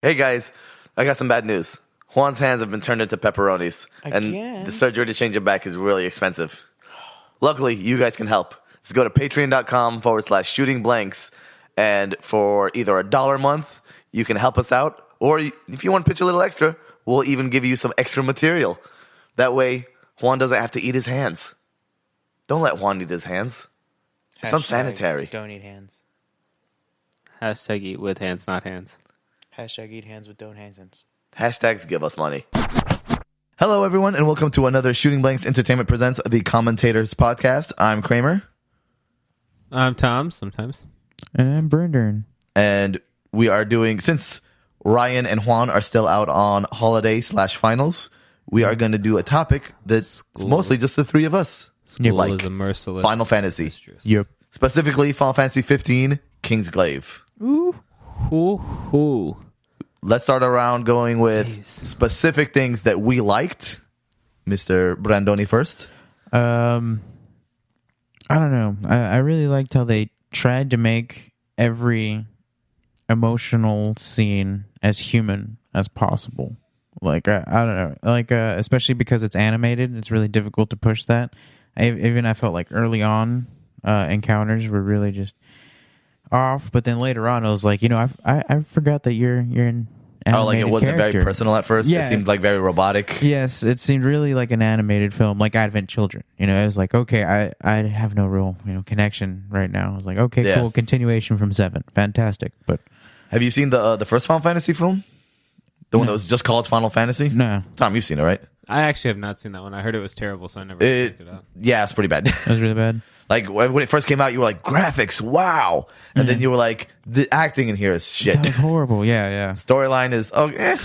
Hey guys, I got some bad news. Juan's hands have been turned into pepperonis, Again? and the surgery to change them back is really expensive. Luckily, you guys can help. Just go to patreon.com/shooting blanks, and for either $1 a month, you can help us out, or if you want to pitch a little extra, we'll even give you some extra material. That way, Juan doesn't have to eat his hands. Don't let Juan eat his hands. It's unsanitary. Don't eat hands. Hashtag eat with hands, not hands. Hashtag eat hands with don't hands. Hashtags give us money. Hello, everyone, and welcome to another Shooting Blanks Entertainment Presents the Commentators podcast. I'm Kramer. I'm Tom, sometimes. And I'm Brendan. And we are doing, since Ryan and Juan are still out on holiday/finals, we are going to do a topic that's mostly just the three of us. School like is a merciless Final Fantasy. mistress. Yep. Specifically, Final Fantasy 15, Kingsglaive. Ooh. Let's start around going with Jeez. specific things that we liked. Mr. Brandoni first. I don't know. I really liked how they tried to make every emotional scene as human as possible. Like, I don't know. Like, especially because it's animated, it's really difficult to push that. I felt like early on encounters were really just off, but then later on, I was like, I forgot that you're an animated It wasn't character. very personal at first. Yeah. It seemed like very robotic. Yes, it seemed really like an animated film, like Advent Children. It was like, okay, I have no real connection right now. I was like, okay, Yeah. cool, continuation from 7, fantastic. But Have you seen the first Final Fantasy film? The one that was just called Final Fantasy? no, Tom, you've seen it, right? I actually have not seen that one. I heard it was terrible, so I never checked it out. Yeah, it's pretty bad. it was really bad. Like, when it first came out, you were like, graphics, wow. And then you were like, the acting in here is shit. That was horrible. Yeah. Storyline is, Yeah,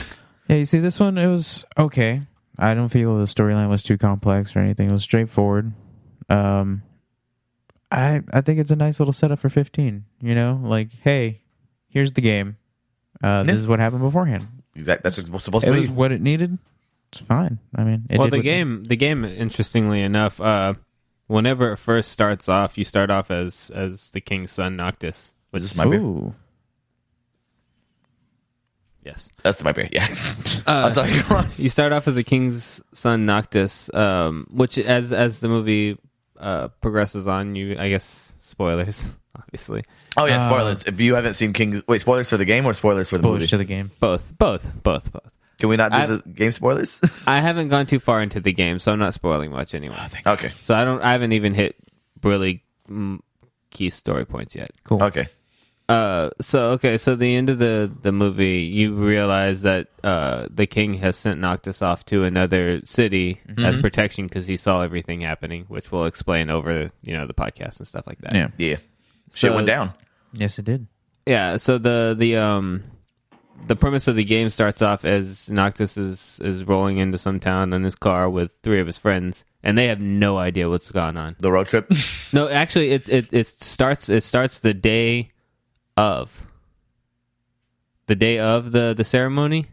you see, this one, it was okay. I don't feel the storyline was too complex or anything. It was straightforward. I think it's a nice little setup for 15. Like, hey, here's the game. This is what happened beforehand. exactly. That's supposed It to was be. what it needed. It's fine. I mean, it Well, did the game, interestingly enough, whenever it first starts off, you start off as the king's son, Noctis. Was this my beer? Ooh. Yes. That's my beer, yeah. I'm sorry, go on. You start off as a king's son, Noctis, which as the movie progresses on, I guess, spoilers, obviously. Oh, yeah, spoilers. If you haven't seen spoilers for the game or spoilers for the movie? Spoilers to the game. Both. Can we not do the game spoilers? I haven't gone too far into the game, so I'm not spoiling much anyway. Okay. So I haven't even hit really key story points yet. Cool. Okay. So the end of the movie, you realize that the king has sent Noctis off to another city as protection because he saw everything happening, which we'll explain over the podcast and stuff like that. Yeah. Yeah. Shit So- went down. Yes, it did. Yeah. So the premise of the game starts off as Noctis is rolling into some town in his car with 3 of his friends, and they have no idea what's going on. The road trip. No, actually, it starts the day of the ceremony,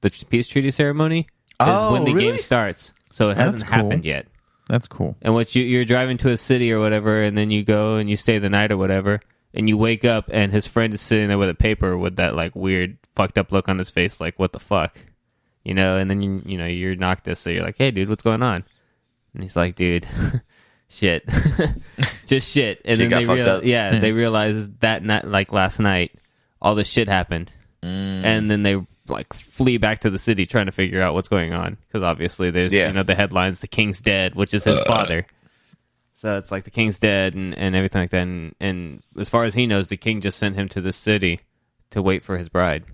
the peace treaty ceremony, is Oh, when the really? game starts. So it hasn't That's cool. happened yet. That's cool. And what you're driving to a city or whatever, and then you go and you stay the night or whatever, and you wake up and his friend is sitting there with a paper with that like weird fucked up look on his face, like what the fuck, and then you're Noctis, so you're like, hey dude, what's going on? And he's like, dude, shit, just shit. And Shit then got fucked up. they realize that night, like last night, all this shit happened, and then they like flee back to the city trying to figure out what's going on because obviously there's the headlines, the king's dead, which is his father. So it's like the king's dead and everything like that. And as far as he knows, the king just sent him to this city to wait for his bride.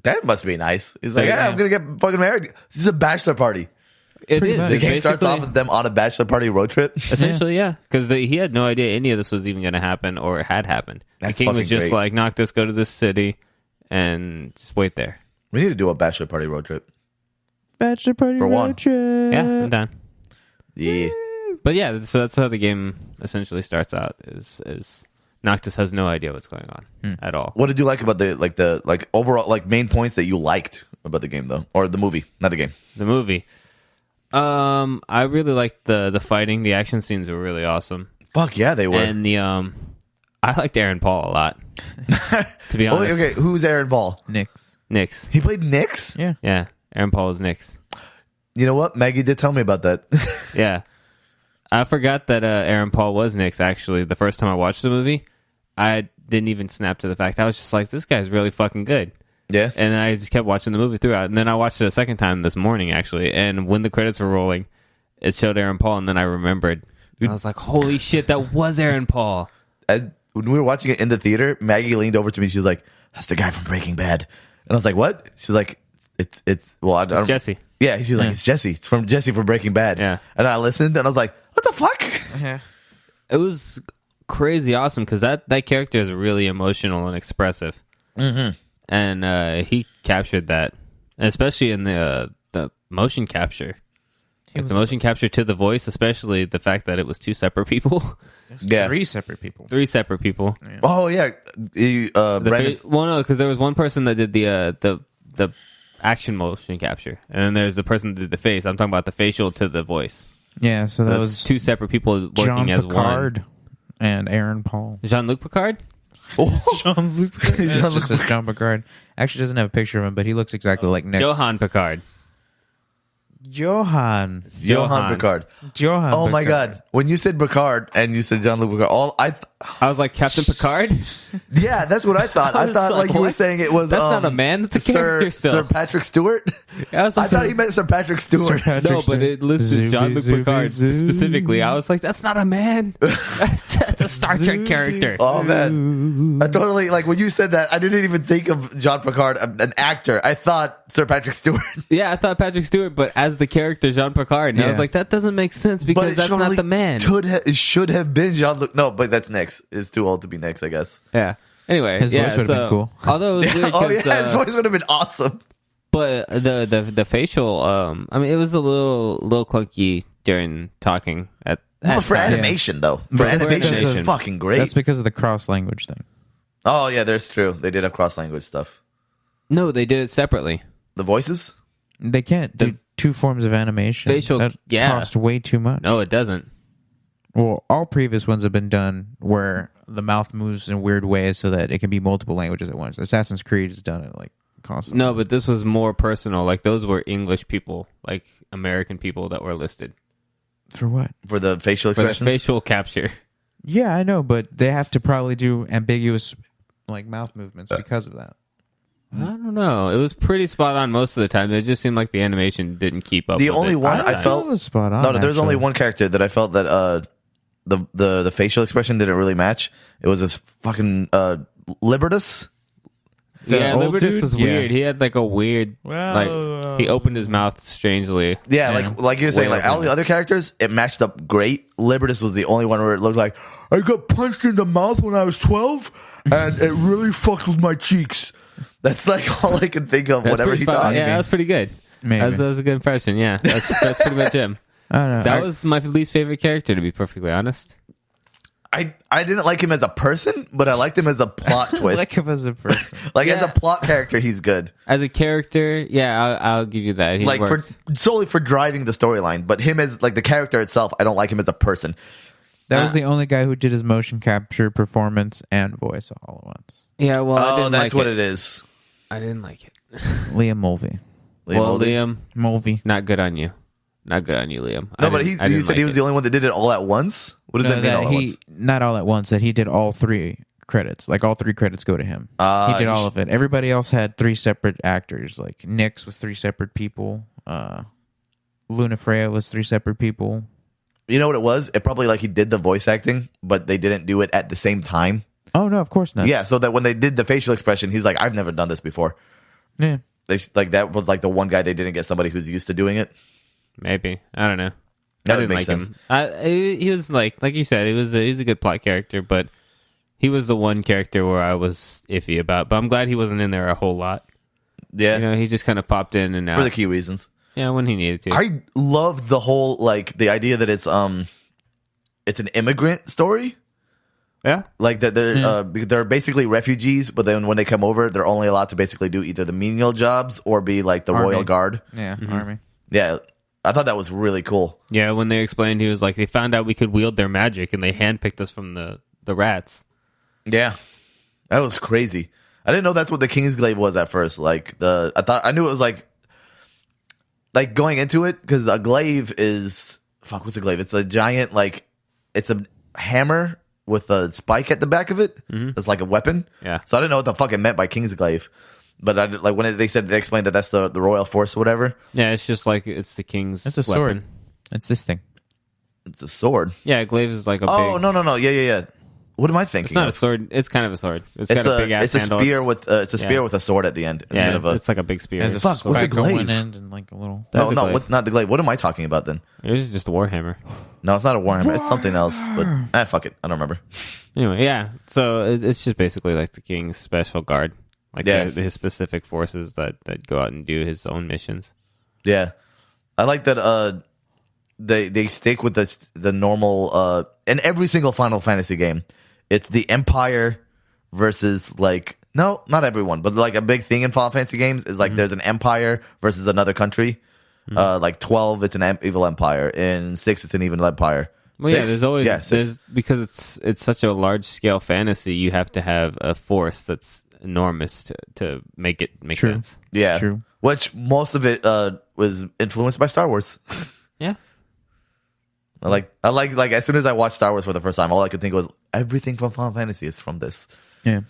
That must be nice. He's So, like, yeah. I'm going to get fucking married. This is a bachelor party. It Pretty is. much. The It's game starts basically- off with them on a bachelor party road trip. Essentially, yeah. Because he had no idea any of this was even going to happen or it had happened. That's the king was fucking just great. like, Noctis, go to this city and just wait there. We need to do a bachelor party road trip. Bachelor party For road one. trip. Yeah, I'm done. Yeah. But yeah, so that's how the game essentially starts out is Noctis has no idea what's going on at all. What did you like about the overall main points that you liked about the game though, or the movie, not the game? The movie. I really liked the fighting. The action scenes were really awesome. Fuck yeah, they were. And I liked Aaron Paul a lot. To be honest. Okay, who's Aaron Paul? Nyx. Nix. He played Nix? Yeah. Yeah, Aaron Paul is Nix. You know what? Maggie did tell me about that. Yeah. I forgot that Aaron Paul was Nix, actually. The first time I watched the movie, I didn't even snap to the fact. I was just like, this guy's really fucking good. Yeah. And I just kept watching the movie throughout. And then I watched it a second time this morning, actually. And when the credits were rolling, it showed Aaron Paul, and then I remembered. I was like, holy shit, that was Aaron Paul. When we were watching it in the theater, Maggie leaned over to me. She was like, that's the guy from Breaking Bad. And I was like, what? She's like, it's It's Jesse. Yeah, she's like, it's Jesse. It's from Jesse from Breaking Bad. Yeah. And I listened, and I was like, what the fuck? Yeah. It was crazy awesome because that character is really emotional and expressive. Mm-hmm. And he captured that, especially in the motion capture. Like the motion capture to the voice, especially the fact that it was two separate people. Yeah. 3 separate people. 3 separate people. Yeah. Oh, yeah. Well, no, because there was one person that did the action motion capture, and then there's the person that did the face. I'm talking about the facial to the voice. Yeah, so that That's was 2 separate people working Jean as Picard one. and Aaron Paul. Jean-Luc Picard? Jean-Luc Picard. It just says Jean Picard. Actually, doesn't have a picture of him, but he looks exactly like Nick. Johan Picard. Johan Picard. Johan. Oh my Picard. God! When you said Picard and you said Jean-Luc Picard, I was like, Captain Picard? yeah, that's what I thought. I was thought like, like you were what? saying it was. That's not a man. That's a character still. Sir Patrick Stewart. I was like, I thought he meant Sir Patrick Stewart. Sir Patrick no, but it listed Zoobie, Jean-Luc zoobie, Picard zoobie. specifically. I was like, that's not a man. That's a Star Trek character. Oh man, I totally like when you said that. I didn't even think of Jean Picard, an actor. I thought Sir Patrick Stewart. Yeah, I thought Patrick Stewart, but as the character Jean Picard. And I was Yeah. like, that doesn't make sense because that's not the man. It should have been Jean-Luc. No, but that's Nix. It's too old to be Nix, I guess. Yeah. Anyway, His yeah, voice would've been cool. Although it was weird Oh yeah, 'cause, his voice would have been awesome. but the facial, I mean, it was a little clunky during talking at For times. animation, though. For But animation, because it's of- fucking great. That's because of the cross language thing. Oh yeah, that's true. They did have cross language stuff. No, they did it separately. The voices. They can't do 2 forms of animation. Facial- that yeah. cost way too much. No, it doesn't. Well, all previous ones have been done where the mouth moves in weird ways so that it can be multiple languages at once. Assassin's Creed has done it like constantly. No, but this was more personal. Like those were English people, like American people that were listed For what? For the facial for the expressions. facial capture. Yeah, I know, but they have to probably do ambiguous like mouth movements because of that. I don't know. It was pretty spot on most of the time. It just seemed like the animation didn't keep up. The with only it. one I thought felt it was spot on. no, there's only actually. one character that I felt that the facial expression didn't really match. It was this fucking Libertus. Yeah, old Libertus dude? was Yeah. weird. He had like a weird, like he opened his mouth strangely. Yeah, Yeah. like you were saying, Way like all the other characters, it matched up great. Libertus was the only one where it looked like I got punched in the mouth when I was 12, and it really fucked with my cheeks. That's like all I can think of That's whenever pretty he spot on. talks. Yeah, that was pretty good. Maybe. That was a good impression. Yeah, that's pretty much him. I don't know. That was my least favorite character, to be perfectly honest. I didn't like him as a person, but I liked him as a plot twist. like him as a person. Like as Yeah. a plot character, he's good. As a character, yeah, I'll give you that. He Like works. for solely for driving the storyline, but him as like the character itself, I don't like him as a person. That was the only guy who did his motion capture, performance, and voice all at once. Yeah, well, I Oh, didn't that's like what it. it is. I didn't like it. Liam Mulvey. Well, Liam, Mulvey. not good on you. Not good on you, Liam. No, but you said he was the only one that did it all at once. What does that mean? All at once? Not all at once. That he did all 3 credits. Like all 3 credits go to him. He did all of it. Everybody else had 3 separate actors. Like Nix was 3 separate people. Luna Freya was 3 separate people. You know what it was? It probably like he did the voice acting, but they didn't do it at the same time. Oh no, of course not. Yeah, so that when they did the facial expression, he's like, "I've never done this before." Yeah. Like that was like the one guy they didn't get somebody who's used to doing it. Maybe. I don't know. That I would didn't make like sense. him. He was like you said, he was a good plot character, but he was the one character where I was iffy about. But I'm glad he wasn't in there a whole lot. Yeah, You know, he just kind of popped in and out. for the key reasons. Yeah, when he needed to. I love the whole like the idea that it's an immigrant story. yeah. Like that they're basically refugees, but then when they come over, they're only allowed to basically do either the menial jobs or be like the Army. royal guard. Yeah, Army. Yeah, I thought that was really cool. Yeah, when they explained, he was like, they found out we could wield their magic, and they handpicked us from the rats. Yeah, that was crazy. I didn't know that's what the Kingsglaive was at first. Like I knew it was like going into it because a glaive is what's a glaive? It's a giant it's a hammer with a spike at the back of it. It's like a weapon. Yeah. So I didn't know what the fuck it meant by Kingsglaive. But when they explained that that's the royal force or whatever. Yeah, it's just like it's the king's. It's a sword. It's this thing. It's a sword. Yeah, a glaive is like a. Oh big... no. Yeah. What am I thinking? It's not a sword. It's kind of a sword. It's got a big ass handle. Spear with it's a spear with a sword at the end. Yeah, it's like a big spear. There's a Fuck, what's a spike on glaive? one end and like a little. No, not the glaive. What am I talking about then? It was just a warhammer. No, it's not a warhammer. It's something else. But fuck it. I don't remember. Anyway, yeah. So it's just basically like the king's special guard, like his specific forces that go out and do his own missions. Yeah, I like that. They stick with the normal. In every single Final Fantasy game, it's the Empire versus no, not everyone, but like a big thing in Final Fantasy games is like there's an Empire versus another country. 12, it's an evil empire. In 6, it's an evil empire. Well, 6? yeah, there's always there's because it's such a large scale fantasy. You have to have a force that's enormous to make it make sense. Yeah, True. Which most of it was influenced by Star Wars. Yeah. I like as soon as I watched Star Wars for the first time, all I could think was everything from Final Fantasy is from this. Yeah.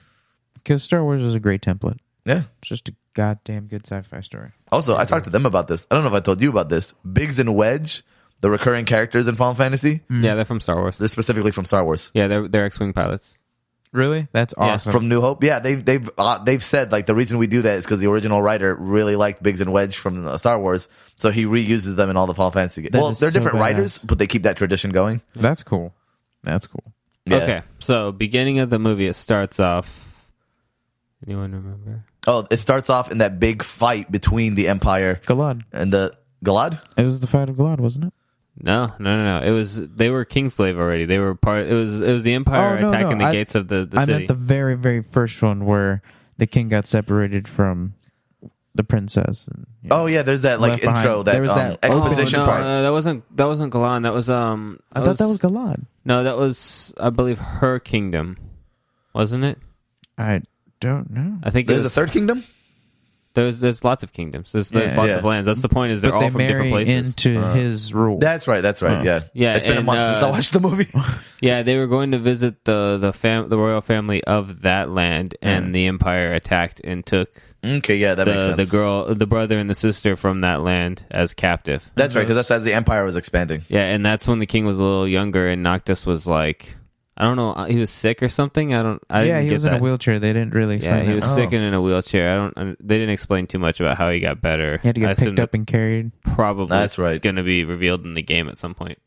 Because Star Wars is a great template. Yeah. It's just a goddamn good sci-fi story. Also, I talked to them about this. I don't know if I told you about this. Biggs and Wedge, the recurring characters in Final Fantasy, Yeah, they're from Star Wars. they're specifically from Star Wars. Yeah, they're X-wing pilots. Really? That's awesome. From New Hope. Yeah, they've said like the reason we do that is because the original writer really liked Biggs and Wedge from Star Wars, so he reuses them in all the Final Fantasy games. Well, they're so different badass. writers, but they keep that tradition going. That's cool. That's cool. Yeah. Okay, so beginning of the movie, it starts off. Anyone remember? Oh, it starts off in that big fight between the Empire Galad. and the Galad. It was the fight of Galad, wasn't it? No. They were Kingsglaive already. They were part. It was the Empire attacking the gates of the I city. meant the very, very first one where the king got separated from the princess. And, Oh yeah, there's that Left intro, behind. There was that exposition no, part. that wasn't Galan. That was I thought that was Galad. No, that was I believe her kingdom, wasn't it? I don't know. I think There's it a was, third kingdom. There's lots of kingdoms. There's lots of lands. That's the point. Is they're But all they from different marry places. into his rule. That's right. Yeah. Yeah, It's been a and, month since I watched the movie. Yeah, they were going to visit the royal family of that land, and the Empire attacked and took Okay, yeah, that makes sense. the brother, and the sister from that land as captive. That's right, because that's as the Empire was expanding. Yeah, and that's when the king was a little younger, and Noctis was like, I don't know, he was sick or something. I didn't he get was that. in a wheelchair. They didn't really Yeah, explain he was that. sick and in a wheelchair. They didn't explain too much about how he got better. He had to I get assume picked up and carried. probably That's right. going to be revealed in the game at some point.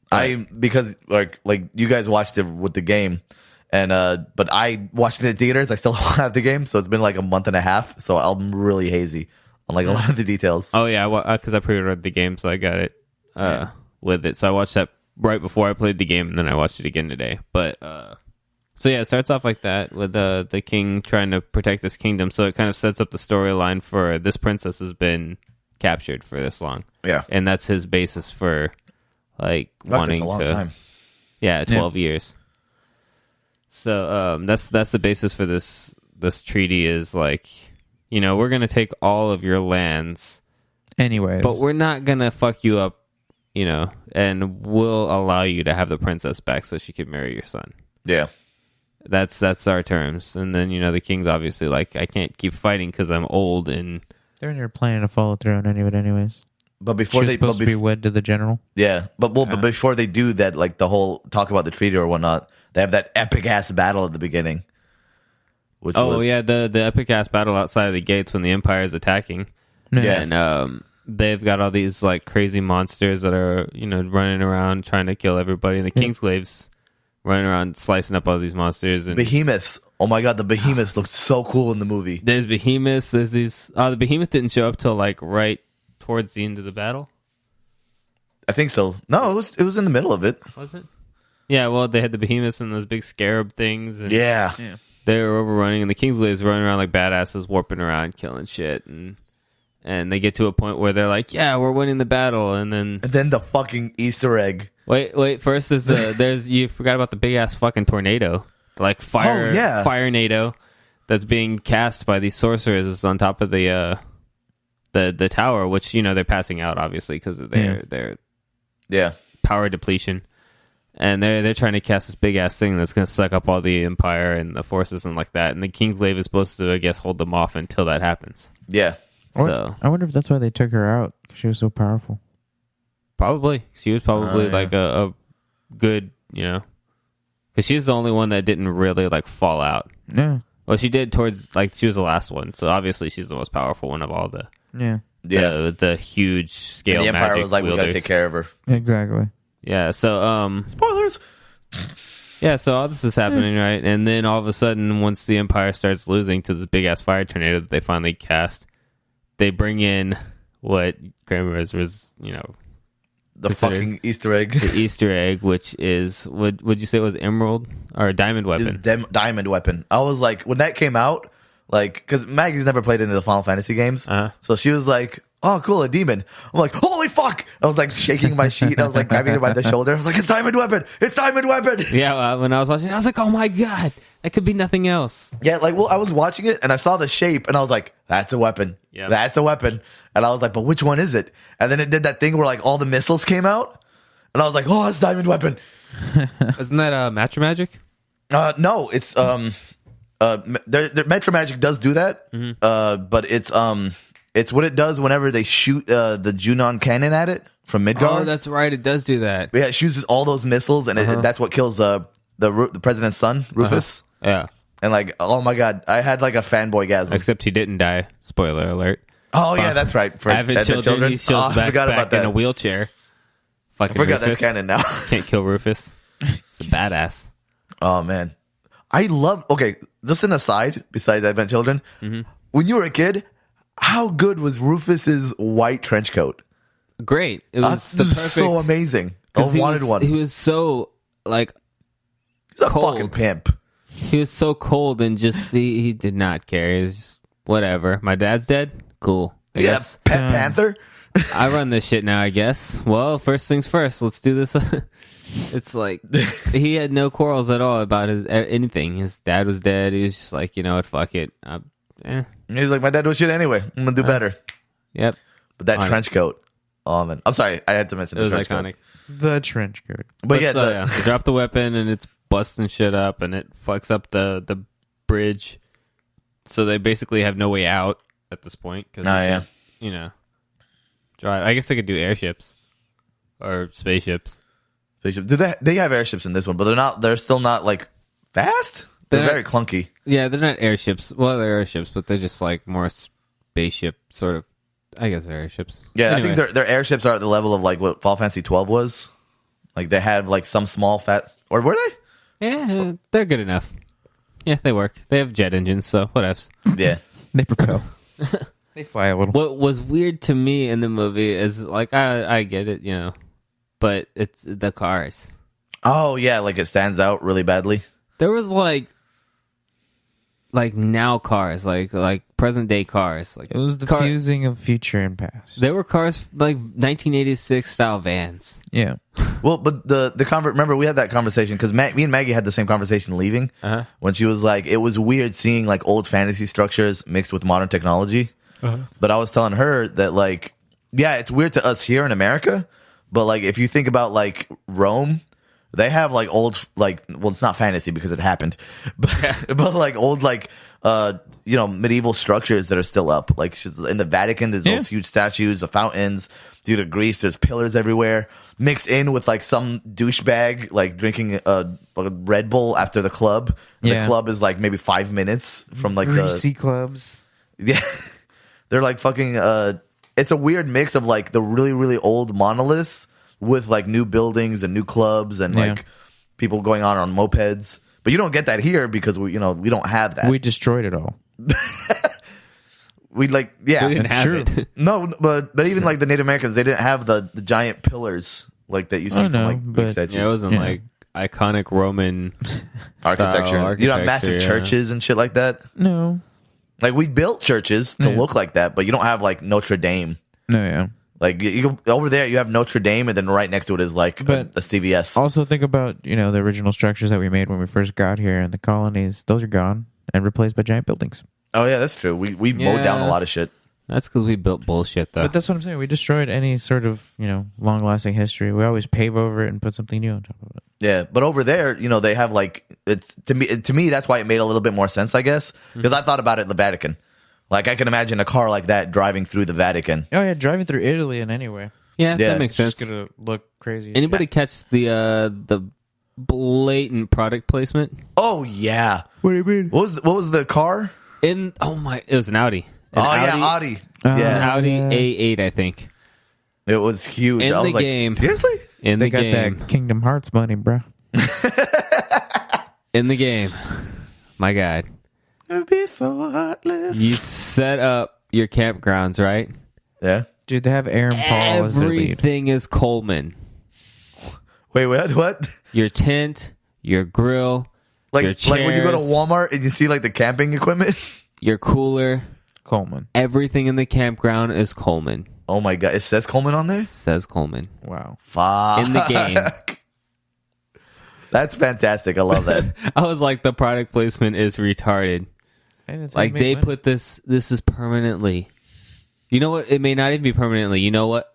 Because like you guys watched it with the game, and but I watched it in theaters. I still don't have the game, so it's been like a month and a half. So I'm really hazy on like a lot of the details. Oh yeah, because I pre-ordered the game, so I got it with it. So I watched that right before I played the game, and then I watched it again today. But so yeah, it starts off like that with the king trying to protect his kingdom. So it kind of sets up the storyline for this princess has been captured for this long. Yeah, and that's his basis for like wanting that's a long to. time. Yeah, 12 years. So that's the basis for this treaty is like, we're gonna take all of your lands, Anyways. but we're not gonna fuck you up, and we'll allow you to have the princess back so she can marry your son. Yeah. That's our terms. And then the king's obviously like, I can't keep fighting because I'm old and they're in there planning to follow through on any of it anyways. But before She's they supposed to be wed to the general. Yeah, but before they do that, like the whole talk about the treaty or whatnot, they have that epic ass battle at the beginning. Which the epic ass battle outside of the gates when the Empire is attacking. Yeah. And they've got all these like crazy monsters that are running around trying to kill everybody, and the Kingsglaives running around slicing up all these monsters and behemoths. Oh my god, the behemoths looked so cool in the movie. There's behemoths. There's these. The behemoth didn't show up till like right towards the end of the battle. I think so. No, it was in the middle of it. Was it? Yeah. Well, they had the behemoths and those big scarab things. And Yeah. they were overrunning, and the Kingsglaives running around like badasses, warping around, killing shit, and they get to a point where they're like, "Yeah, we're winning the battle," and then the fucking Easter egg. Wait. First, there's you forgot about the big ass fucking tornado, like fire, Oh, yeah. fire nado, that's being cast by these sorcerers on top of the tower, which they're passing out obviously because of their power depletion, and they're trying to cast this big ass thing that's going to suck up all the Empire and the forces and like that. And the Kingsglaive is supposed to, I guess, hold them off until that happens. Yeah. So I wonder if that's why they took her out, because she was so powerful. Probably she was probably like a good, because she was the only one that didn't really like fall out. Yeah. Well, she did towards she was the last one, so obviously she's the most powerful one of all the the huge scale. And the Empire magic was like, we got to take care of her. Exactly. Yeah. So spoilers. Yeah. So all this is happening, right? And then all of a sudden, once the Empire starts losing to this big ass fire tornado that they finally cast, they bring in what Kramer was the fucking Easter egg. The Easter egg, which is would you say it was emerald or a diamond weapon? It was diamond weapon. I was like, when that came out, like, because Maggie's never played any of the Final Fantasy games, so she was like, "Oh, cool, a demon." I'm like, "Holy fuck!" I was like shaking my sheet. I was like grabbing her by the shoulder. I was like, "It's diamond weapon! It's diamond weapon!" Yeah, when I was watching, I was like, "Oh my god, that could be nothing else." Yeah, like, well, I was watching it and I saw the shape and I was like, "That's a weapon. Yep. That's a weapon." And I was like, "But which one is it?" And then it did that thing where like all the missiles came out, and I was like, "Oh, it's diamond weapon." Isn't that Metro Magic? No, it's Metro Magic does do that, but it's what it does whenever they shoot the Junon cannon at it from Midgard. Oh, that's right, it does do that. Yeah, it shoots all those missiles, and that's what kills the president's son, Rufus. Yeah, and like, oh my god, I had like a fanboy-gasm. Except he didn't die. Spoiler alert. Oh yeah, that's right. For Advent children, he shows back about that. in a wheelchair. I forgot Rufus. that's canon now. Can't kill Rufus. He's a badass. Oh man, I love. Okay, just an aside. Besides Advent Children, when you were a kid, how good was Rufus's white trench coat? Great. It was the perfect. So amazing. I wanted one. He was so like. He's a cold. fucking pimp. He was so cold and just he did not care. He was just whatever. My dad's dead. Cool. I guess. Pet Panther. I run this shit now, I guess. Well, first things first. Let's do this. It's like he had no quarrels at all about anything. His dad was dead. He was just like, you know what, fuck it. He's like, my dad was shit anyway. I'm gonna do better. Yep. But that trench coat. Oh man, I'm sorry. I had to mention it was trench iconic. Coat. The trench coat. But yeah, they drop the weapon and it's busting shit up and it fucks up the bridge. So they basically have no way out at this point. Drive. I guess they could do airships or spaceships. Do they have airships in this one? But they're not. They're still not like fast. They're very clunky. Yeah, they're not airships. Well, they're airships, but they're just like more spaceship sort of. I guess they're airships. Yeah, anyway. I think their airships are at the level of like what Final Fantasy 12 was. Like they had like some small fat, or were they? Yeah, they're good enough. Yeah, they work. They have jet engines, so whatevs. Yeah, they propel. They fly a little. What was weird to me in the movie is like I get it, but it's the cars. Oh yeah, like it stands out really badly. There was like now cars, like present day cars. Like it was the fusing of future and past. There were cars like 1986 style vans. Yeah. Well, but remember we had that conversation because me and Maggie had the same conversation leaving when she was like, it was weird seeing like old fantasy structures mixed with modern technology. But I was telling her that like, yeah, it's weird to us here in America, but like if you think about like Rome, they have like old like, well, it's not fantasy because it happened, but like old like medieval structures that are still up. Like in the Vatican, there's those huge statues, the fountains. Due to Greece, there's pillars everywhere. Mixed in with like some douchebag like drinking a Red Bull after the club. The club is like maybe 5 minutes from like greasy clubs. Yeah. They're like fucking it's a weird mix of like the really, really old monoliths with like new buildings and new clubs and like people going on mopeds. But you don't get that here because we don't have that. We destroyed it all. We didn't have true. it. No, but even like the Native Americans, they didn't have the giant pillars like that you see from like Greek statues. Yeah, it wasn't like iconic Roman architecture. You don't have massive churches and shit like that. No. Like we built churches to look like that, but you don't have like Notre Dame. No, yeah. Like you go over there, you have Notre Dame, and then right next to it is like a CVS. Also, think about the original structures that we made when we first got here in the colonies. Those are gone. and replaced by giant buildings. Oh yeah, that's true. We mowed down a lot of shit. That's because we built bullshit, though. But that's what I'm saying. We destroyed any sort of, long-lasting history. We always pave over it and put something new on top of it. Yeah, but over there, they have it's to me that's why it made a little bit more sense, I guess, because I thought about it in the Vatican. Like I can imagine a car like that driving through the Vatican. Oh yeah, driving through Italy and anywhere. Yeah, that makes sense. It's just gonna look crazy. Anybody catch the blatant product placement? Oh yeah. What do you mean? What was the car? It was an Audi. Audi. An Yeah. Audi A8, I think. It was huge. In I was the game. Seriously? They got that Kingdom Hearts money, bro. In the game. My God. It'd be so heartless. You set up your campgrounds, right? Yeah. Dude, they have Aaron Paul as their lead. Everything is Coleman. Wait, what? Your tent, your grill, Like your chairs, when you go to Walmart and you see the camping equipment? your cooler. Coleman. Everything in the campground is Coleman. Oh my god, it says Coleman on there? Says Coleman. Wow. Fuck. In the game. That's fantastic. I love that. I was like, the product placement is retarded. Hey, that's how Like, you make they money. put this is permanently. You know what? It may not even be permanently. You know what?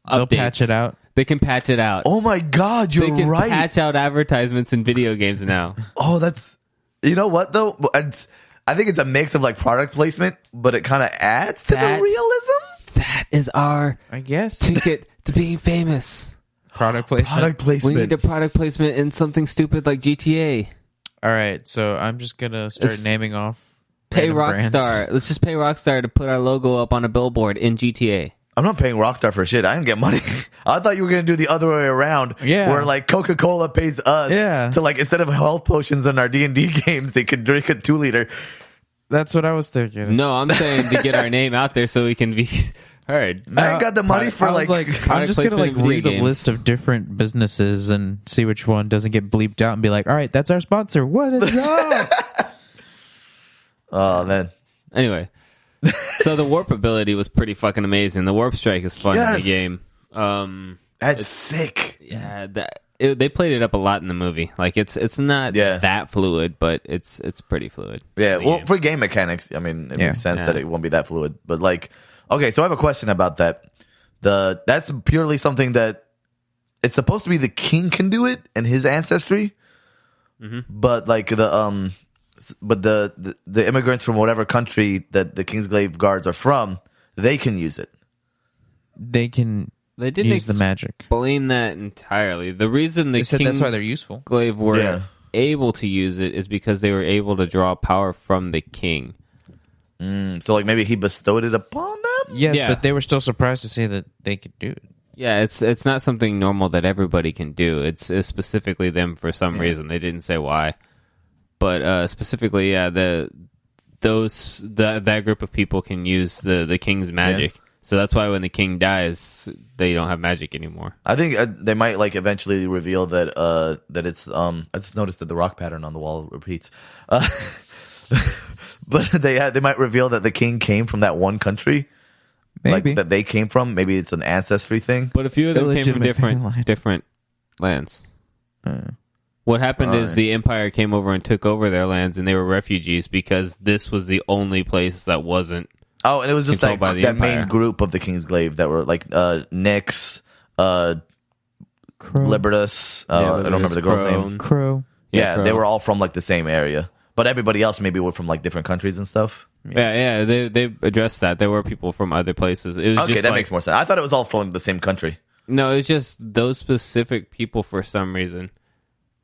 They'll Updates. patch it out. They can patch it out. Oh my god, you're They can right. patch out advertisements in video games now. Oh, that's... You know what, though? I think it's a mix of product placement, but it kind of adds to the That- realism. That is our I guess. ticket to being famous. Product placement. Product placement. We need a product placement in something stupid like GTA. All right, so I'm just gonna start It's- naming off. Pay random brands. Rockstar. Let's just pay Rockstar to put our logo up on a billboard in GTA. I'm not paying Rockstar for shit. I didn't get money. I thought you were going to do the other way around. Yeah. Where Coca-Cola pays us. Yeah. To instead of health potions in our D&D games, they could drink a 2-liter. That's what I was thinking. No, I'm saying to get our name out there so we can be heard. I ain't got the money for I was I'm product just gonna placement in video read a games. list of different businesses and see which one doesn't get bleeped out and be like, all right, that's our sponsor. What is up? Oh, man. Anyway, so the warp ability was pretty fucking amazing. The warp strike is fun in Yes. the game. That's sick. Yeah, they played it up a lot in the movie. It's not that fluid, but it's pretty fluid. Yeah, in the well, game. for game mechanics, I mean, it makes sense Yeah. that it won't be that fluid. But okay, so I have a question about that. That's purely something that it's supposed to be the king can do it and his ancestry, but the immigrants from whatever country that the Kingsglaive guards are from, they can use it. They can They didn't use the magic. explain that entirely. The reason the They said that's why they're Kingsglaive useful. were able to use it is because they were able to draw power from the king. So maybe he bestowed it upon them. Yes, Yeah. but they were still surprised to say that they could do it. Yeah, it's not something normal that everybody can do. It's specifically them for some reason. They didn't say why, but specifically, that group of people can use the king's magic. Yeah. So that's why when the king dies, they don't have magic anymore. I think they might eventually reveal that that it's I just noticed that the rock pattern on the wall repeats. But they might reveal that the king came from that one country. Maybe. That they came from. Maybe it's an ancestry thing. But a few of them came from Illegitimate different lands. What happened is the Empire came over and took over their lands, and they were refugees because this was the only place that wasn't. Oh, and it was just controlled by the that Empire. main group of the Kingsglaive that were Nyx, Crow. Libertas. I don't remember the girl's name. Crow. Yeah, Crow. they were all from the same area, but everybody else maybe were from different countries and stuff. Yeah, they addressed that. There were people from other places. It was Okay, just that makes more sense. I thought it was all from the same country. No, it's just those specific people for some reason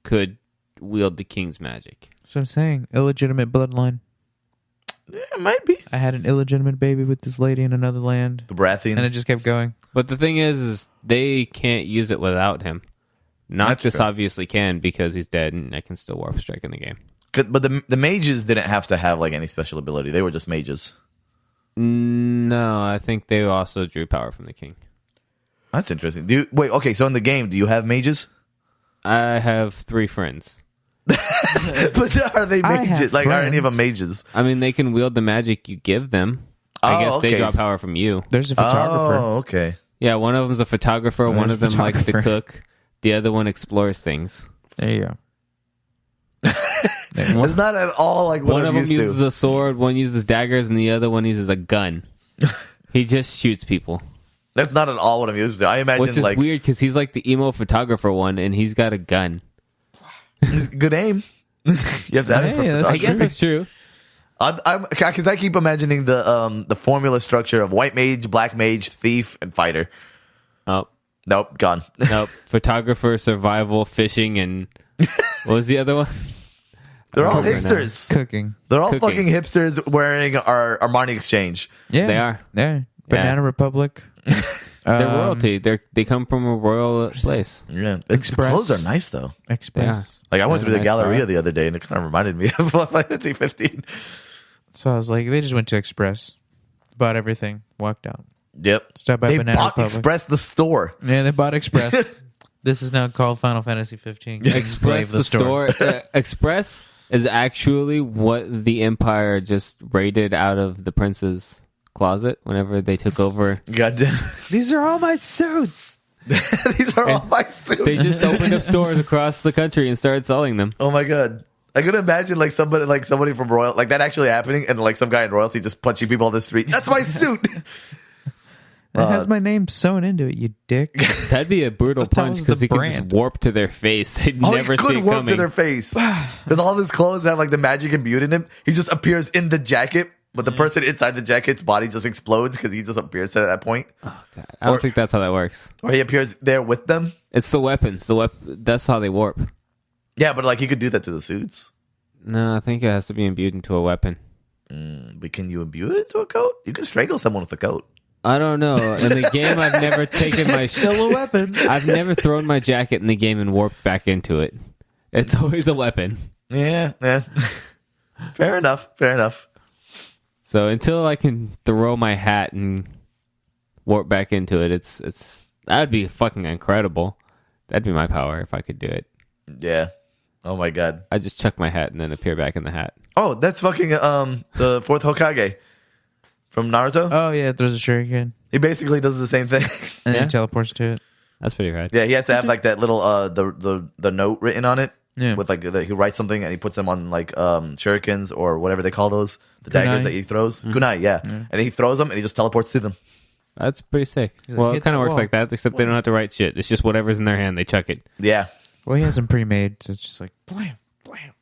could wield the king's magic. So I'm saying illegitimate bloodline. Yeah, it might be I had an illegitimate baby with this lady in another land, the Baratheon. and it just kept going. But the thing is they can't use it without him. Noctis true. obviously can because he's dead, and I can still warp strike in the game. But the mages didn't have to have any special ability. They were just mages. No, I think they also drew power from the king. That's interesting. Wait, okay, so in the game, do you have mages? I have 3 friends. But are they I have mages? Are any of them friends. mages? I mean, they can wield the magic you give them. I guess they okay. draw power from you. There's a photographer. Oh, okay. Yeah, one of them's a photographer. One of them There's a likes to photographer. cook. The other one explores things. There you go. It's not at all like what One I'm of them used uses to. a sword, one uses daggers, and the other one uses a gun. He just shoots people. That's not at all what I'm used to. I imagine Which is like weird because he's like the emo photographer one, and he's got a gun. good aim. You have to have it for Hey, that's I photography. guess that's true. Because I keep imagining the formula structure of white mage, black mage, thief, and fighter. Oh, Nope, gone. nope. Photographer, survival, fishing, and what was the other one? They're all Cooking. hipsters. Cooking. They're all Cooking. fucking hipsters wearing our Armani Exchange. Yeah, They are. Yeah, Banana Republic. They're royalty. They come from a royal place. Yeah, Express. The clothes are nice though. Express. Like I went They through have the a nice Galleria bar. the other day, and it kind of reminded me of Final Fantasy 15. So I was like, they just went to Express, bought everything, walked out. Yep, Stop by they Banana bought Republic. Express the store. Yeah, they bought Express. This is now called Final Fantasy 15. Express the store. Express is actually what the Empire just raided out of the prince's closet whenever they took over. Goddamn, These are all my suits. these are all my suits. They just opened up stores across the country and started selling them. Oh my god. I could imagine like somebody from Royal like that actually happening, and like some guy in royalty just punching people on the street. That's my suit. It has my name sewn into it, you dick. That'd be a brutal That punch was because the he could just brand. warp to their face. They'd Oh, never he see could it warp coming. to their face because all of his clothes have like the magic imbued in him. He just appears in the jacket, but the person inside the jacket's body just explodes because he just appears at that point, Oh, God. I don't think that's how that works. or he appears there with them. It's the weapons. That's how they warp. Yeah, but like he could do that to the suits. No, I think it has to be imbued into a weapon. But can you imbue it into a coat? You can strangle someone with a coat. I don't know. In the game, I've never taken my... Still a weapon. I've never thrown my jacket in the game and warped back into it. It's always a weapon. Yeah. Fair enough. So until I can throw my hat and warp back into it, it's that'd be fucking incredible. That'd be my power if I could do it. Yeah. Oh my god. I just chuck my hat and then appear back in the hat. Oh, that's fucking the fourth Hokage from Naruto. Oh, yeah, there's a shuriken. He basically does the same thing. And Yeah. then teleports to it. That's pretty rad. Yeah, he has to have like that little the note written on it. Yeah. With like he writes something and he puts them on like shurikens or whatever they call those, the daggers Kunai. that he throws. Kunai, yeah. And he throws them and he just teleports to them. That's pretty sick. like, Well, it hit kind of that works wall. like that, except they don't have to write shit. It's just whatever's in their hand, they chuck it. Yeah, Well, he has them pre-made, so it's just like, blam, blam.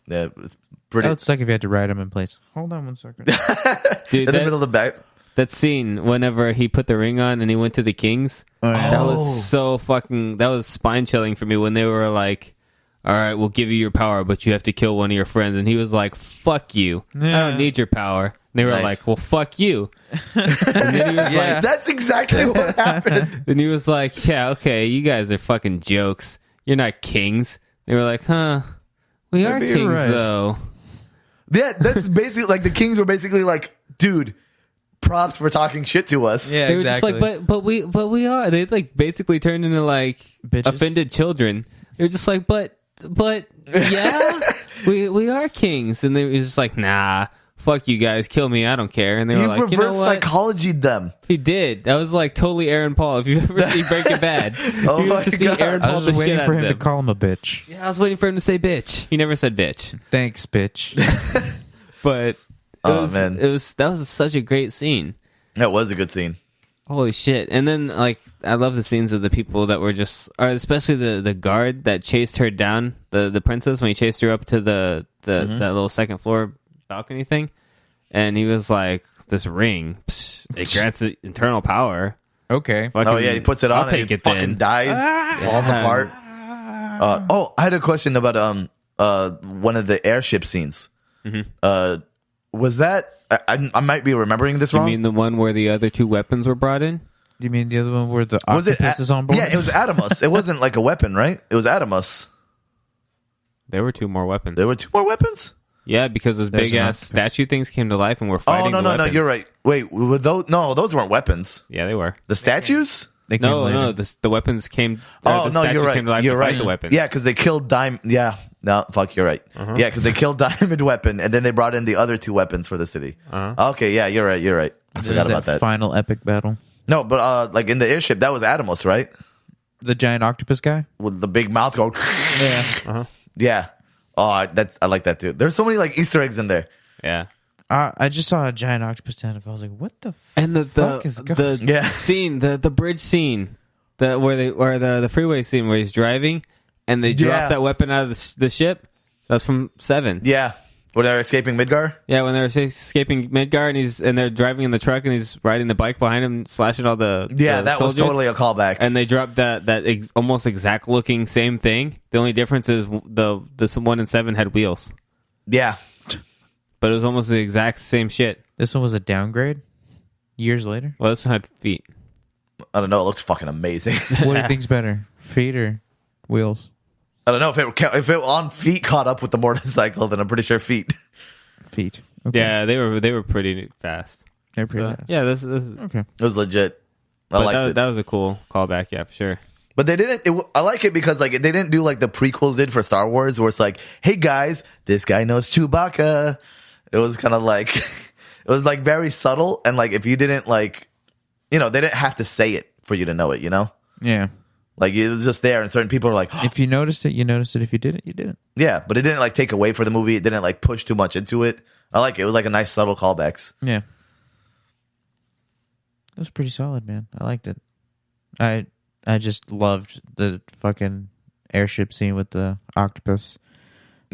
yeah. It's That pretty would suck if you had to write them in place. Hold on one second. Dude, in the middle of the back. that scene, whenever he put the ring on and he went to the Kings, that Oh. was so fucking... That was spine-chilling for me when they were like, all right, we'll give you your power, but you have to kill one of your friends. And he was like, fuck you. I Yeah. don't need your power. And they were Nice. like, well, fuck you. And then he was like, That's exactly what happened. then he was like, yeah, okay, you guys are fucking jokes. You're not kings. They were like, huh, we are Maybe you're kings, right. though. Yeah, that's basically like the kings were basically like, dude, props for talking shit to us. Yeah. They were just Exactly. like, but we are. They like basically turned into like Bitches. offended children. They were just like, but yeah, we are kings. And they were just like, nah, fuck you guys, kill me, I don't care. And they He were like, reverse you know what? psychologied them. He did. That was like totally Aaron Paul. If you've ever seen Breaking Bad, Oh you my have to see God. Aaron I Paul was the shit waiting out for of him to them. call him a bitch. Yeah, I was waiting for him to say bitch. He never said bitch. Thanks, bitch. But Man. that was such a great scene. That was a good scene. Holy shit. And then like I love the scenes of the people that were just or especially the guard that chased her down, the princess when he chased her up to the that little second floor balcony thing. And he was like, this ring, psh, it grants it internal power. Okay. Fucking, Oh yeah, he puts it on I'll and take he it fucking then. dies, falls Yeah. apart. I had a question about one of the airship scenes. Was that I might be remembering this You wrong? mean the one where the other two weapons were brought in? Do you mean the other one where the was it octopus is on board? Yeah, it was Adamus. It wasn't like a weapon, right? It was Adamus. There were two more weapons. There were two more weapons. Yeah, because those There's big an ass octopus. statue things came to life and were fighting. Oh no, the no, no! weapons. You're right. Wait, were those? No, those weren't weapons. Yeah, they were. The statues? They came No, later. no, the weapons came. Oh the no, statues you're right. Came to life You're to right. fight the weapons. Yeah, because they killed Diamond. Yeah, no, fuck, you're right. Yeah, because they killed Diamond Weapon, and then they brought in the other two weapons for the city. Okay, yeah, you're right. You're right. I There's forgot about that. final epic battle. No, but like in the airship, that was Adamus, right? The giant octopus guy? With the big mouth going. Yeah. Yeah. Oh, I like that too. There's so many like Easter eggs in there. Yeah. I just saw a giant octopus stand up. I was like, "What the And fuck is going?" the scene, the bridge scene, the freeway scene where he's driving and they drop that weapon out of the ship. That's from 7. Yeah, when they're escaping Midgar. Yeah, when they're escaping Midgar and they're driving in the truck and he's riding the bike behind him, slashing all the that soldiers. was totally a callback. And they dropped that almost exact looking same thing. The only difference is this one in 7 had wheels, Yeah, but it was almost the exact same shit. This one was a downgrade. Years later, Well, this one had feet. I don't know. It looks fucking amazing. what do you think's better, feet or wheels? I don't know if it on feet caught up with the motorcycle, then I'm pretty sure feet. Feet. Okay. Yeah, they were pretty fast. They're pretty So, fast. yeah, this is Okay. It was legit. I but liked it. that was a cool callback. Yeah, for sure. But they didn't. I like it because like they didn't do like the prequels did for Star Wars, where it's like, hey guys, this guy knows Chewbacca. It was kind of like it was like very subtle, and like if you didn't like, they didn't have to say it for you to know it. Yeah. Like it was just there, and certain people are like, If you noticed it, you noticed it. If you didn't, you didn't. yeah, but it didn't like take away from the movie. It didn't like push too much into it. I like it. It was like a nice subtle callbacks. Yeah. It was pretty solid, man. I liked it. I just loved the fucking airship scene with the octopus.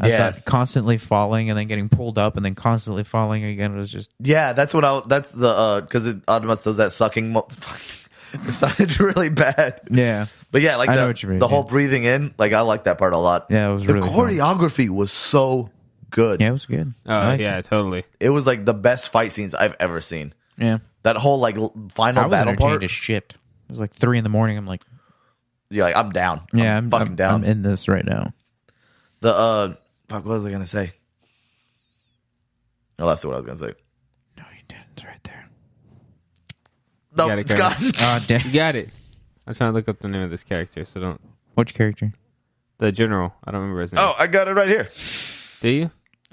I thought constantly falling and then getting pulled up and then constantly falling again was just Yeah, that's that's the because Optimus does that sucking. It sounded really bad. yeah. But yeah, like I know what you mean, the whole yeah. breathing in, like I like that part a lot. Yeah, it was the really fun. choreography was so good. Yeah, it was good. Oh I liked yeah, it. totally. It was like the best fight scenes I've ever seen. Yeah. That whole like I final was battle entertained part. as shit. It was like 3 a.m. I'm like, You're like, I'm down. yeah, I'm fucking down. I'm in this right now. The fuck, what was I gonna say? Oh, that's what I was gonna say. No, you didn't. It's right there. No, got it, it's gone. You got it. I'm trying to look up the name of this character, so don't. Which character? The general. I don't remember his name. Oh, I got it right here. Do you?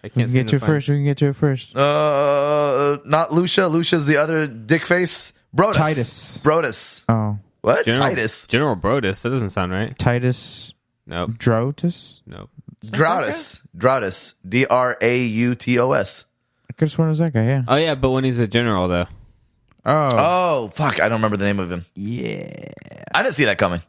I We can't can get to it first. We can get to it first. Not Lucia. Lucia's the other dick face. Brodus. Titus. Brodus. Oh, What? General, Titus. General Brodus. That doesn't sound right. Titus Nope. Drotus? Nope. Drautus. Drautus. Drautos. I could have sworn it was that guy, yeah. Oh yeah, but when he's a general though. Oh. Oh, fuck. I don't remember the name of him. Yeah. I didn't see that coming.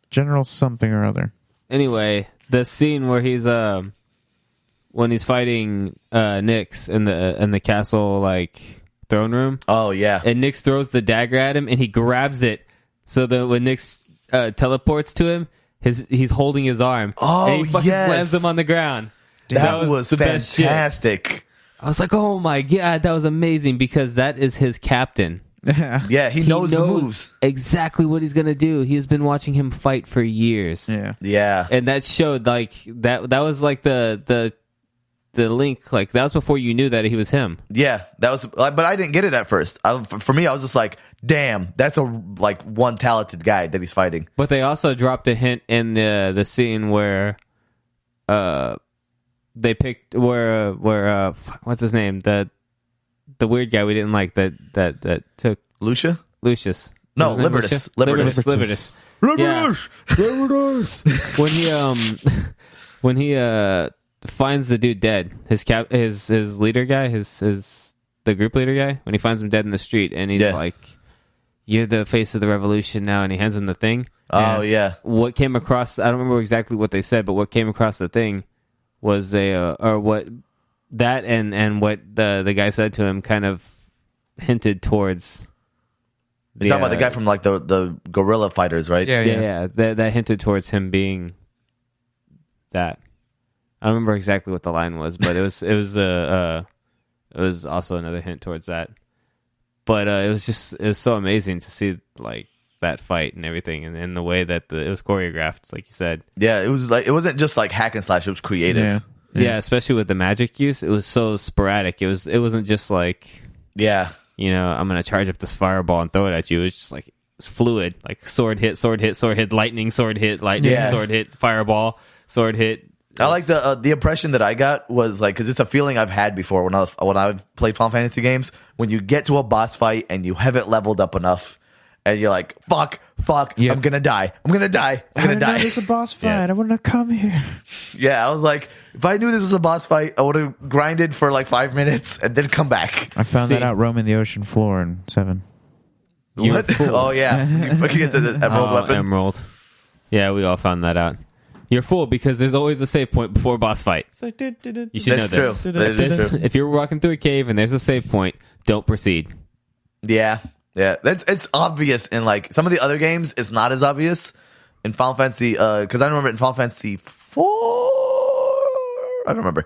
General something or other. Anyway, the scene where he's when he's fighting Nyx in the castle like throne room, Oh, yeah. and Nyx throws the dagger at him and he grabs it so that when Nyx teleports to him, he's holding his arm. Oh, and he fucking yes. slams him on the ground. That was the best shit. fantastic. I was like, oh my god, that was amazing because that is his captain. Yeah, he knows the moves. exactly what he's gonna do. He has been watching him fight for years. Yeah. Yeah. And that showed like that was like the link, like that was before you knew that he was him. Yeah, that was, but I didn't get it at first. For me, I was just like, "Damn, that's a one talented guy that he's fighting." But they also dropped a hint in the scene where, they picked where fuck, what's his name, the weird guy we didn't like that took Lucia? Lucius. No, Was his name Libertus. Libertus. Libertus. Yeah. when he finds the dude dead, his leader guy, the group leader guy, when he finds him dead in the street, and he's like, "You're the face of the revolution now," and he hands him the thing. Oh yeah. What came across? I don't remember exactly what they said, but what came across the thing was what that and what the guy said to him kind of hinted towards. You're talking about the guy from like the guerrilla fighters, right? Yeah. That hinted towards him being that. I don't remember exactly what the line was, but it was also another hint towards that. But it was so amazing to see like that fight and everything, and the way that it was choreographed, like you said. Yeah, it was like, it wasn't just like hack and slash; it was creative. Yeah, especially with the magic use, it was so sporadic. It wasn't just like, I'm gonna charge up this fireball and throw it at you. It was just like it's fluid, like sword hit, lightning, sword hit, sword hit, fireball, sword hit. I like the impression that I got was like, because it's a feeling I've had before when I've played Final Fantasy games. When you get to a boss fight and you have it leveled up enough, and you're like, fuck, Yep. I'm gonna die. I'm gonna die. I'm gonna die. It's a boss fight. I wouldn't have come here. Yeah, I was like, if I knew this was a boss fight, I would have grinded for like 5 minutes and then come back. I found that out roaming the ocean floor in 7. What? Oh yeah, you fucking get the emerald weapon. Emerald. Yeah, we all found that out. You're full because there's always a save point before a boss fight. You should know That's this. true. That is true. If you're walking through a cave and there's a save point, don't proceed. Yeah. It's obvious in like some of the other games. It's not as obvious in Final Fantasy. Because I remember in Final Fantasy 4, I don't remember.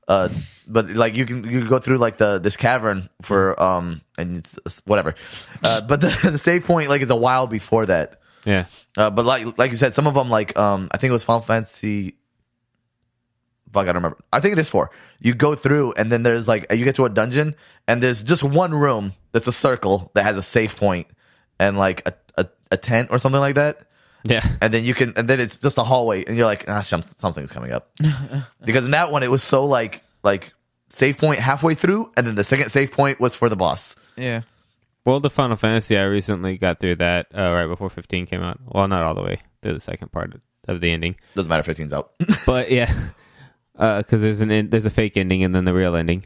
But like you can go through like this cavern for and it's whatever. But the save point like is a while before that. Yeah. But like you said, some of them like I think it was Final Fantasy. Fuck, I don't remember. I think it is 4. You go through and then there's like you get to a dungeon and there's just one room that's a circle that has a save point and like a tent or something like that. Yeah. And then then it's just a hallway and you're like, something's coming up. Because in that one it was so like save point halfway through and then the second save point was for the boss. Yeah. World of Final Fantasy, I recently got through that right before 15 came out. Well, not all the way through the second part of the ending. Doesn't matter, 15's out. But yeah, because there's a fake ending and then the real ending.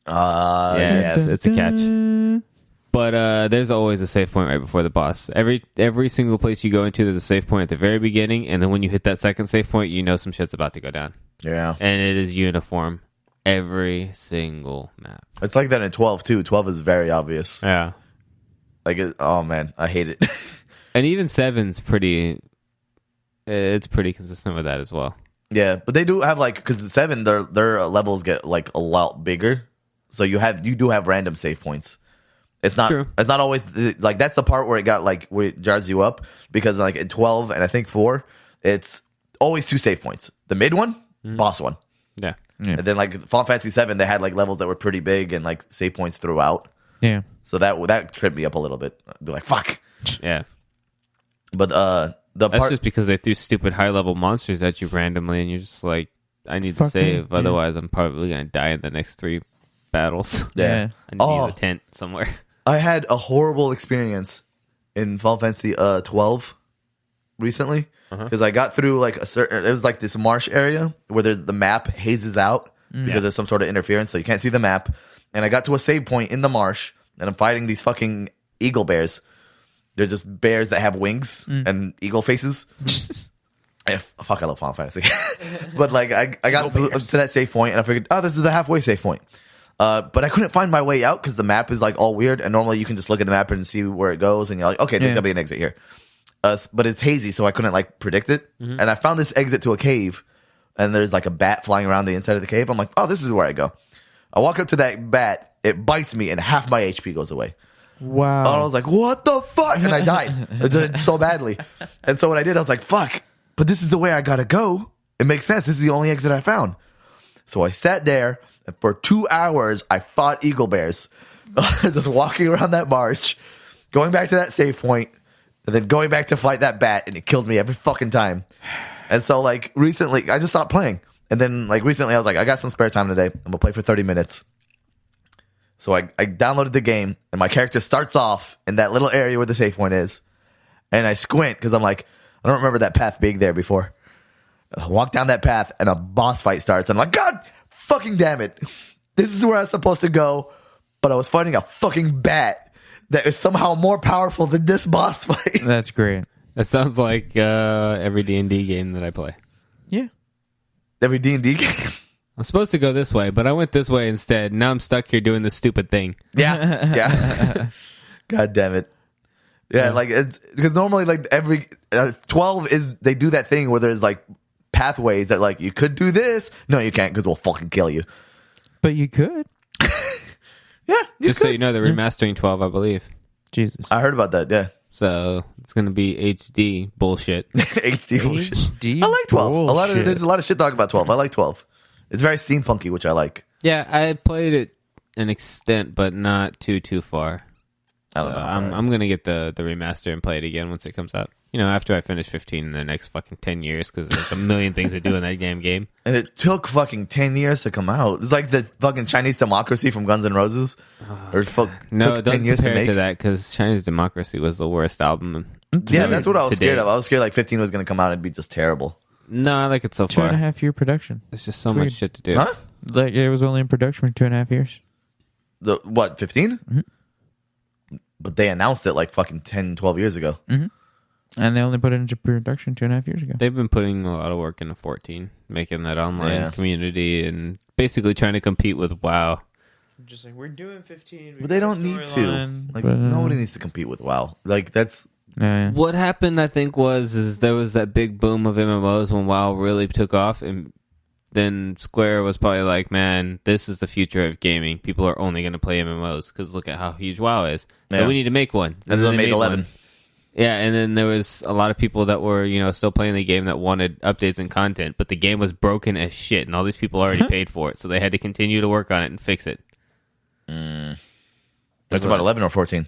Yes. It's a catch. But there's always a save point right before the boss. Every single place you go into, there's a save point at the very beginning, and then when you hit that second save point, you know some shit's about to go down. Yeah. And it is uniform. Every single map. It's like that in 12 too. 12 is very obvious. Yeah. Like, oh man, I hate it. And even 7's pretty. It's pretty consistent with that as well. Yeah, but they do have like because 7 their levels get like a lot bigger, so you do have random save points. It's not True. It's not always like that's the part where it got like where it jars you up because like in 12 and I think 4, it's always 2 save points. The mid one, boss one. Yeah. And then like Final Fantasy 7, they had like levels that were pretty big and like save points throughout. Yeah. So that tripped me up a little bit. They're like fuck. Yeah. But that's just because they threw stupid high level monsters at you randomly, and you're just like, I need to save, otherwise I'm probably gonna die in the next 3 battles. Yeah. I need to use a tent somewhere. I had a horrible experience in Final Fantasy 12 recently because I got through like it was like this marsh area where the map hazes out because there's some sort of interference, so you can't see the map. And I got to a save point in the marsh, and I'm fighting these fucking eagle bears. They're just bears that have wings and eagle faces. Fuck, I love Final Fantasy. But like I got to that save point and I figured, oh, this is the halfway save point. But I couldn't find my way out because the map is like all weird, and normally you can just look at the map and see where it goes, and you're like, okay, there's gotta be an exit here. But it's hazy, so I couldn't like predict it. And I found this exit to a cave, and there's like a bat flying around the inside of the cave. I'm like, oh, this is where I go. I walk up to that bat, it bites me, and half my HP goes away. Wow. And I was like, what the fuck? And I died. It did so badly. And so what I did, I was like, fuck, but this is the way I gotta go. It makes sense. This is the only exit I found. So I sat there, and for 2 hours, I fought eagle bears. Just walking around that marsh, going back to that save point, and then going back to fight that bat, and it killed me every fucking time. And so, like, recently, I just stopped playing. And then, like, recently, I was like, I got some spare time today. I'm gonna play for 30 minutes. So I downloaded the game, and my character starts off in that little area where the save point is. And I squint, because I'm like, I don't remember that path being there before. I walk down that path, and a boss fight starts. I'm like, God fucking damn it. This is where I was supposed to go, but I was fighting a fucking bat that is somehow more powerful than this boss fight. That's great. That sounds like every D&D game that I play. Yeah. Every D&D game. I'm supposed to go this way, but I went this way instead. Now I'm stuck here doing this stupid thing. Yeah. God damn it. Yeah, like it's because normally like every 12 is they do that thing where there's like pathways that like you could do this. No, you can't because we'll fucking kill you. But you could. Yeah, Just so you know, they're remastering 12, I believe. Jesus. I heard about that. Yeah, So it's going to be HD bullshit. HD bullshit. HD I like 12. bullshit. There's a lot of shit talk about 12. I like 12. It's very steampunky, which I like. Yeah, I played it an extent, but not too far. I So don't know. I'm going to get the remaster and play it again once it comes out. after I finish 15 in the next fucking 10 years, because there's a million things to do in that damn game. And it took fucking 10 years to come out. It's like the fucking Chinese Democracy from Guns N' Roses. No, took don't 10 years to compare it make. to that, because Chinese Democracy was the worst album. Yeah, that's what I was scared date. of. I was scared like 15 was going to come out and be just terrible. No, I like it so far. 2.5 year production. There's just so It's much weird. shit to do. Huh? Like it was only in production for 2.5 years. The what, 15? Mm-hmm. But they announced it like fucking 10, 12 years ago. Mm-hmm. And they only put it into production 2.5 years ago. They've been putting a lot of work into 14, making that online community and basically trying to compete with WoW. Just like, we're doing 15. But they don't need to. Like, nobody needs to compete with WoW. Like, that's... Yeah. What happened, I think, is there was that big boom of MMOs when WoW really took off, and then Square was probably like, man, this is the future of gaming. People are only going to play MMOs because look at how huge WoW is. So we need to make one. And then they made 11. One. Yeah, and then there was a lot of people that were, still playing the game that wanted updates and content, but the game was broken as shit, and all these people already paid for it, so they had to continue to work on it and fix it. That's about 11 or 14.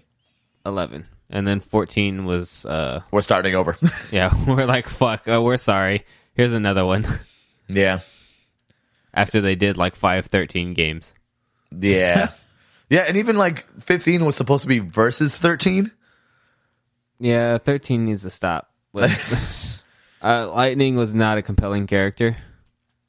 11. And then 14 was... We're starting over. yeah, we're like, fuck, we're sorry. Here's another one. Yeah. After they did like 13 games. Yeah. Yeah, and even like 15 was supposed to be versus 13. Yeah, 13 needs to stop. Lightning was not a compelling character.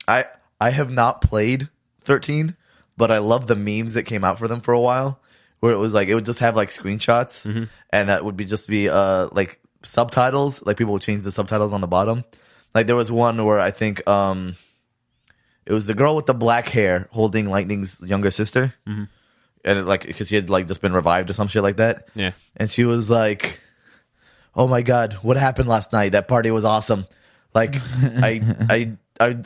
I have not played 13, but I love the memes that came out for them for a while, where it was like it would just have like screenshots, and that would be like subtitles. Like people would change the subtitles on the bottom. Like there was one where I think it was the girl with the black hair holding Lightning's younger sister, and because she had like just been revived or some shit like that. Yeah, and she was like, "Oh my god, what happened last night? That party was awesome." Like I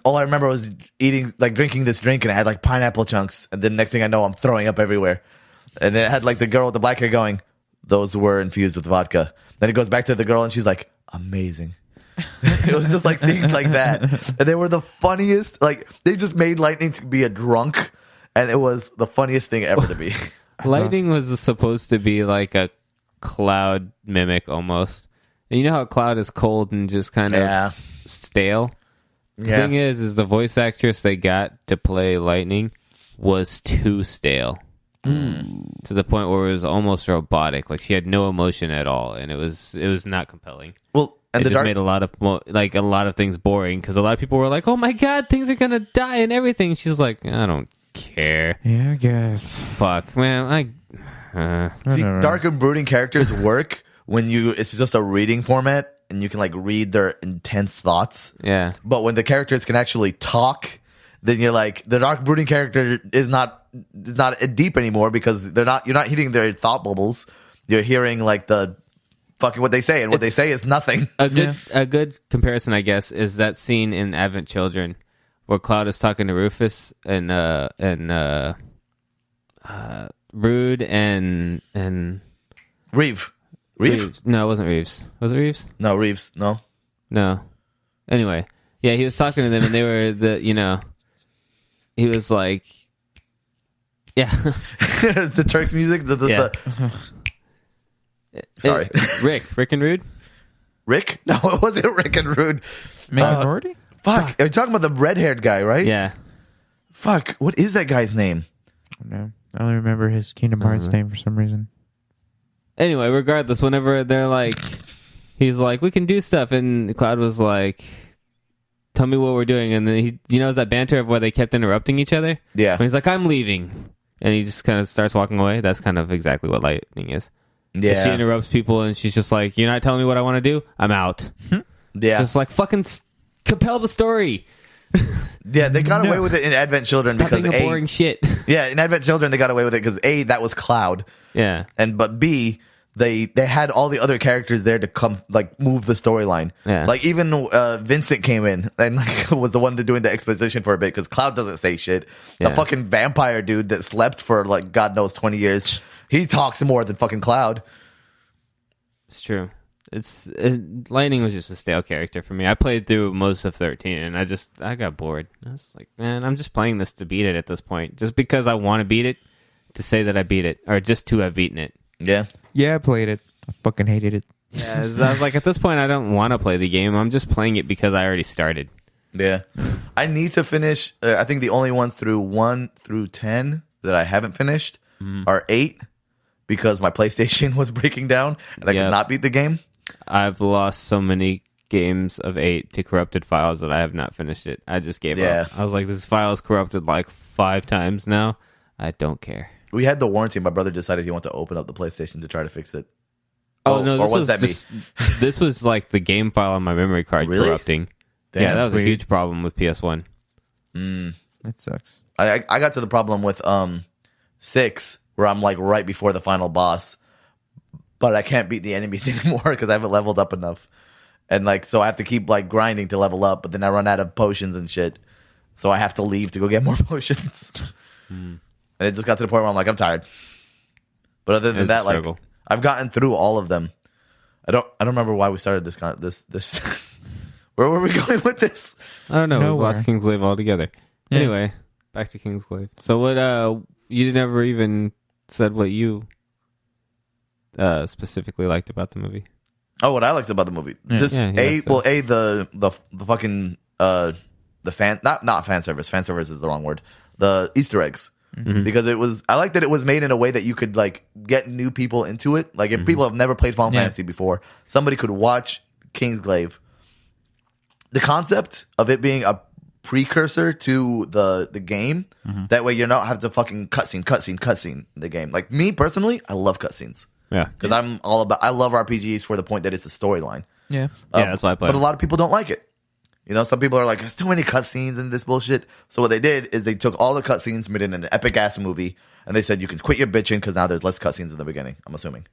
all I remember was drinking this drink, and it had like pineapple chunks, and then next thing I know, I'm throwing up everywhere. And it had like the girl with the black hair going, "Those were infused with vodka." Then it goes back to the girl, and she's like, "Amazing." It was just like things like that, and they were the funniest. Like they just made Lightning to be a drunk, and it was the funniest thing ever to be. Lightning was supposed to be like a Cloud mimic almost, and you know how Cloud is cold and just kind of stale. The thing is the voice actress they got to play Lightning was too stale. To the point where it was almost robotic. Like she had no emotion at all, and it was not compelling. Well, and it just made a lot of things boring because a lot of people were like, "Oh my god, things are gonna die and everything." She's like, "I don't care." Yeah, I guess. Fuck, man. See, dark and brooding characters work when it's just a reading format and you can like read their intense thoughts. Yeah. But when the characters can actually talk, then you're like the dark brooding character is not deep anymore because you're not hitting their thought bubbles. You're hearing like the fucking what they say, and what they say is nothing. A good comparison, I guess, is that scene in Advent Children where Cloud is talking to Rufus and Rude and Reeve. Reeves? No, it wasn't Reeves. Was it Reeves? No, Reeves. No. Anyway, yeah, he was talking to them, and they were he was like, yeah. It's the Turks music. Sorry, Rick and Rude. Rick? No, it wasn't Rick and Rude. Minority? Fuck, are you talking about the red-haired guy, right? Yeah. Fuck, what is that guy's name? No, I only remember his Kingdom Hearts name for some reason. Anyway, regardless, whenever they're like, he's like, "We can do stuff," and Cloud was like, "Tell me what we're doing," and then is that banter of where they kept interrupting each other. Yeah, when he's like, "I'm leaving," and he just kind of starts walking away. That's kind of exactly what Lightning is. Yeah, she interrupts people, and she's just like, "You're not telling me what I want to do. I'm out." Yeah, just like fucking compel the story. Yeah, they got away with it in Advent Children Stop because being boring shit. Yeah, in Advent Children they got away with it because A, that was Cloud. Yeah, but B, they had all the other characters there to come like move the storyline. Yeah, like even Vincent came in and like was the one doing the exposition for a bit because Cloud doesn't say shit. The fucking vampire dude that slept for like God knows 20 years, he talks more than fucking Cloud. It's true. Lightning was just a stale character for me. I played through most of 13 and I got bored. I was like, man, I'm just playing this to beat it at this point. Just because I want to beat it, to say that I beat it, or just to have beaten it. Yeah. Yeah, I played it. I fucking hated it. Yeah, I was like, at this point, I don't want to play the game. I'm just playing it because I already started. Yeah. I need to finish. I think the only ones through 1 through 10 that I haven't finished are 8 because my PlayStation was breaking down and I could not beat the game. I've lost so many games of 8 to corrupted files that I have not finished it. I just gave up. I was like, this file is corrupted like 5 times now. I don't care. We had the warranty. My brother decided he wanted to open up the PlayStation to try to fix it. Oh no! This was just, this was like the game file on my memory card corrupting. Damn, yeah, that was a huge problem with PS1. That sucks. I got to the problem with 6 where I'm like right before the final boss, but I can't beat the enemies anymore because I haven't leveled up enough, and like so I have to keep like grinding to level up, but then I run out of potions and shit, so I have to leave to go get more potions. And it just got to the point where I'm like, I'm tired. But other than that, like I've gotten through all of them. I don't remember why we started this. Where were we going with this? I don't know. We lost Kingsglaive altogether. Yeah. Anyway, back to Kingsglaive. So what? You never even said what you specifically liked about the movie. Oh, what I liked about the movie, just the fucking the fan not fan service. Fan service is the wrong word. The Easter eggs. Because I like that it was made in a way that you could like get new people into it. Like if people have never played Final Fantasy before, somebody could watch Kingsglaive. The concept of it being a precursor to the game, that way you don't have to fucking cutscene the game. Like me personally, I love cutscenes. Yeah, because I love RPGs for the point that it's a storyline. Yeah, that's why I play. But a lot of people don't like it. You know, some people are like, there's too many cutscenes in this bullshit. So what they did is they took all the cutscenes, made it an epic ass movie, and they said you can quit your bitching because now there's less cutscenes in the beginning. I'm assuming.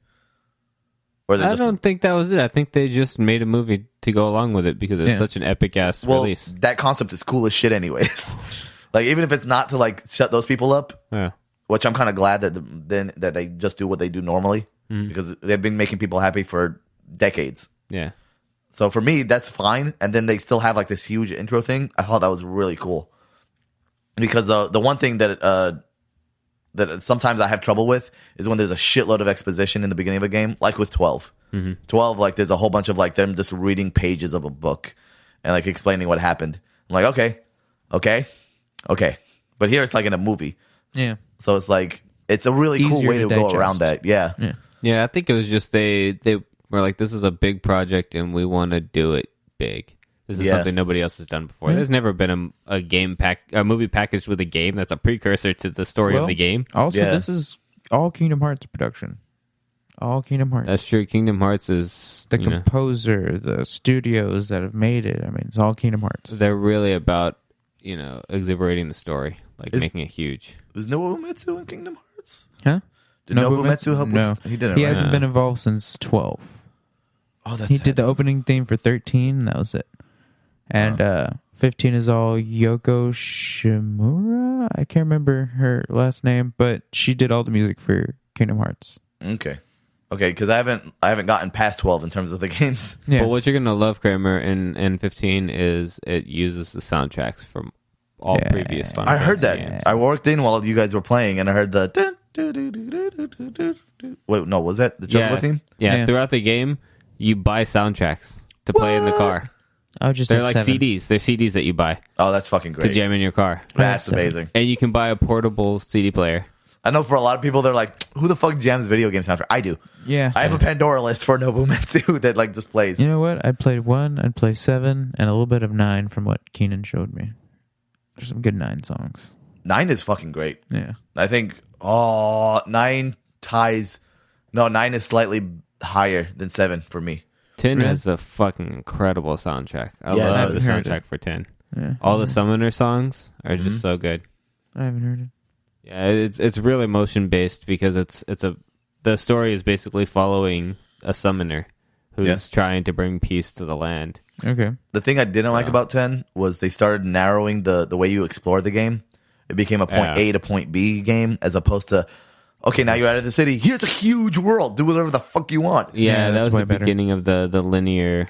Or I don't think that was it. I think they just made a movie to go along with it because it's such an epic ass release. That concept is cool as shit, anyways. Like even if it's not to like shut those people up, which I'm kind of glad that they just do what they do normally because they've been making people happy for decades. Yeah. So for me, that's fine. And then they still have like this huge intro thing. I thought that was really cool. Because the one thing that sometimes I have trouble with is when there's a shitload of exposition in the beginning of a game, like with 12. 12, like there's a whole bunch of like them just reading pages of a book and like explaining what happened. I'm like, okay. But here it's like in a movie. Yeah. So it's like, it's a really cool way to go around that. Yeah. Yeah, I think it was just they we're like, this is a big project and we want to do it big. This is something nobody else has done before. There's never been a movie packaged with a game that's a precursor to the story of the game. Also, this is all Kingdom Hearts production. All Kingdom Hearts. That's true. Kingdom Hearts is the composer, the studios that have made it. I mean, it's all Kingdom Hearts. They're really about exhiberating the story, like making it huge. Was Nobuo Uematsu in Kingdom Hearts? Huh? Did Nobuo Uematsu help? No, he didn't. He hasn't been involved since 12. Oh, that's he did the opening theme for 13. And that was it. And 15 is all Yoko Shimura. I can't remember her last name, but she did all the music for Kingdom Hearts. Okay, because I haven't gotten past 12 in terms of the games. Yeah. But what you're gonna love, Kramer, in 15 is it uses the soundtracks from all previous Final Fantasy. I heard that. Games. I walked in while you guys were playing, and I heard the. Wait, no, was that the Jungle theme? Yeah, throughout the game. You buy soundtracks to play in the car. They're like 7. CDs. They're CDs that you buy. Oh, that's fucking great. To jam in your car. That's amazing. And you can buy a portable CD player. I know for a lot of people, they're like, who the fuck jams video game soundtrack? I do. Yeah. I have a Pandora list for Nobuo Uematsu that like just plays. You know what? I played 1, I'd play 7, and a little bit of 9 from what Keenan showed me. There's some good 9 songs. 9 is fucking great. Yeah. I think, 9 ties. No, 9 is slightly higher than 7 for me. 10 has a fucking incredible soundtrack. I love the soundtrack for 10. Yeah. All the Summoner songs are just so good. I haven't heard it. Yeah, it's really motion based because the story is basically following a summoner who's trying to bring peace to the land. Okay. The thing I didn't like about 10 was they started narrowing the way you explore the game. It became a point A to point B game as opposed to okay, now you're out of the city. Here's a huge world. Do whatever the fuck you want. Yeah, that was the beginning of the linear,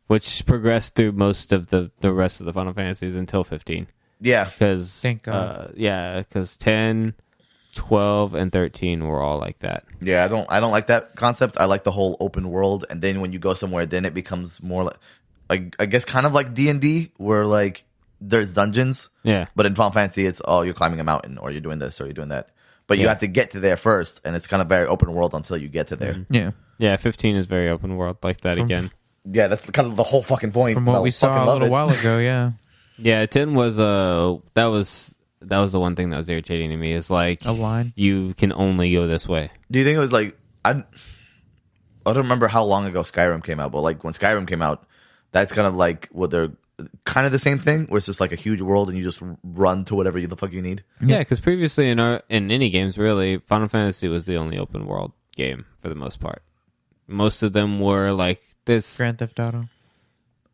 which progressed through most of the rest of the Final Fantasies until 15. Yeah. Because, thank God. because 10 12 and 13 were all like that. Yeah, I don't like that concept. I like the whole open world, and then when you go somewhere, then it becomes more like I guess kind of like D&D, where like there's dungeons. Yeah. But in Final Fantasy, it's you're climbing a mountain, or you're doing this, or you're doing that. But you have to get to there first, and it's kind of very open world until you get to there. Mm-hmm. Yeah. Yeah, 15 is very open world like that again. Yeah, that's kind of the whole fucking point. From what we saw a little while ago, yeah. Yeah, 10 was that was the one thing that was irritating to me. Is like A line. you can only go this way. Do you think it was like I don't remember how long ago Skyrim came out, but like when Skyrim came out, that's kind of like what they're kind of the same thing, where it's just like a huge world and you just run to whatever the fuck you need. Yeah, because previously in any games, really, Final Fantasy was the only open world game for the most part. Most of them were like this. Grand Theft Auto.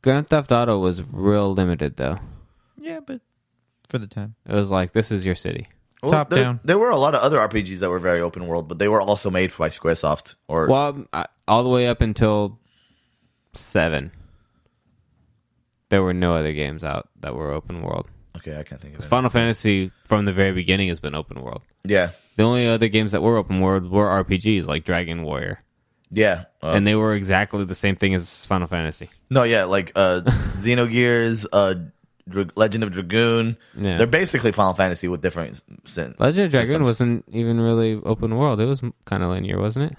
Grand Theft Auto was real limited, though. Yeah, but for the time. It was like, this is your city. Well, Top down. There were a lot of other RPGs that were very open world, but they were also made by Squaresoft. All the way up until 7. There were no other games out that were open world. Okay, I can't think of it. Final Fantasy, from the very beginning, has been open world. Yeah. The only other games that were open world were RPGs, like Dragon Warrior. Yeah. And they were exactly the same thing as Final Fantasy. No, yeah, like Xenogears, Legend of Dragoon. Yeah. They're basically Final Fantasy with different Legend of Dragoon systems. wasn't even really open world. It was kind of linear, wasn't it?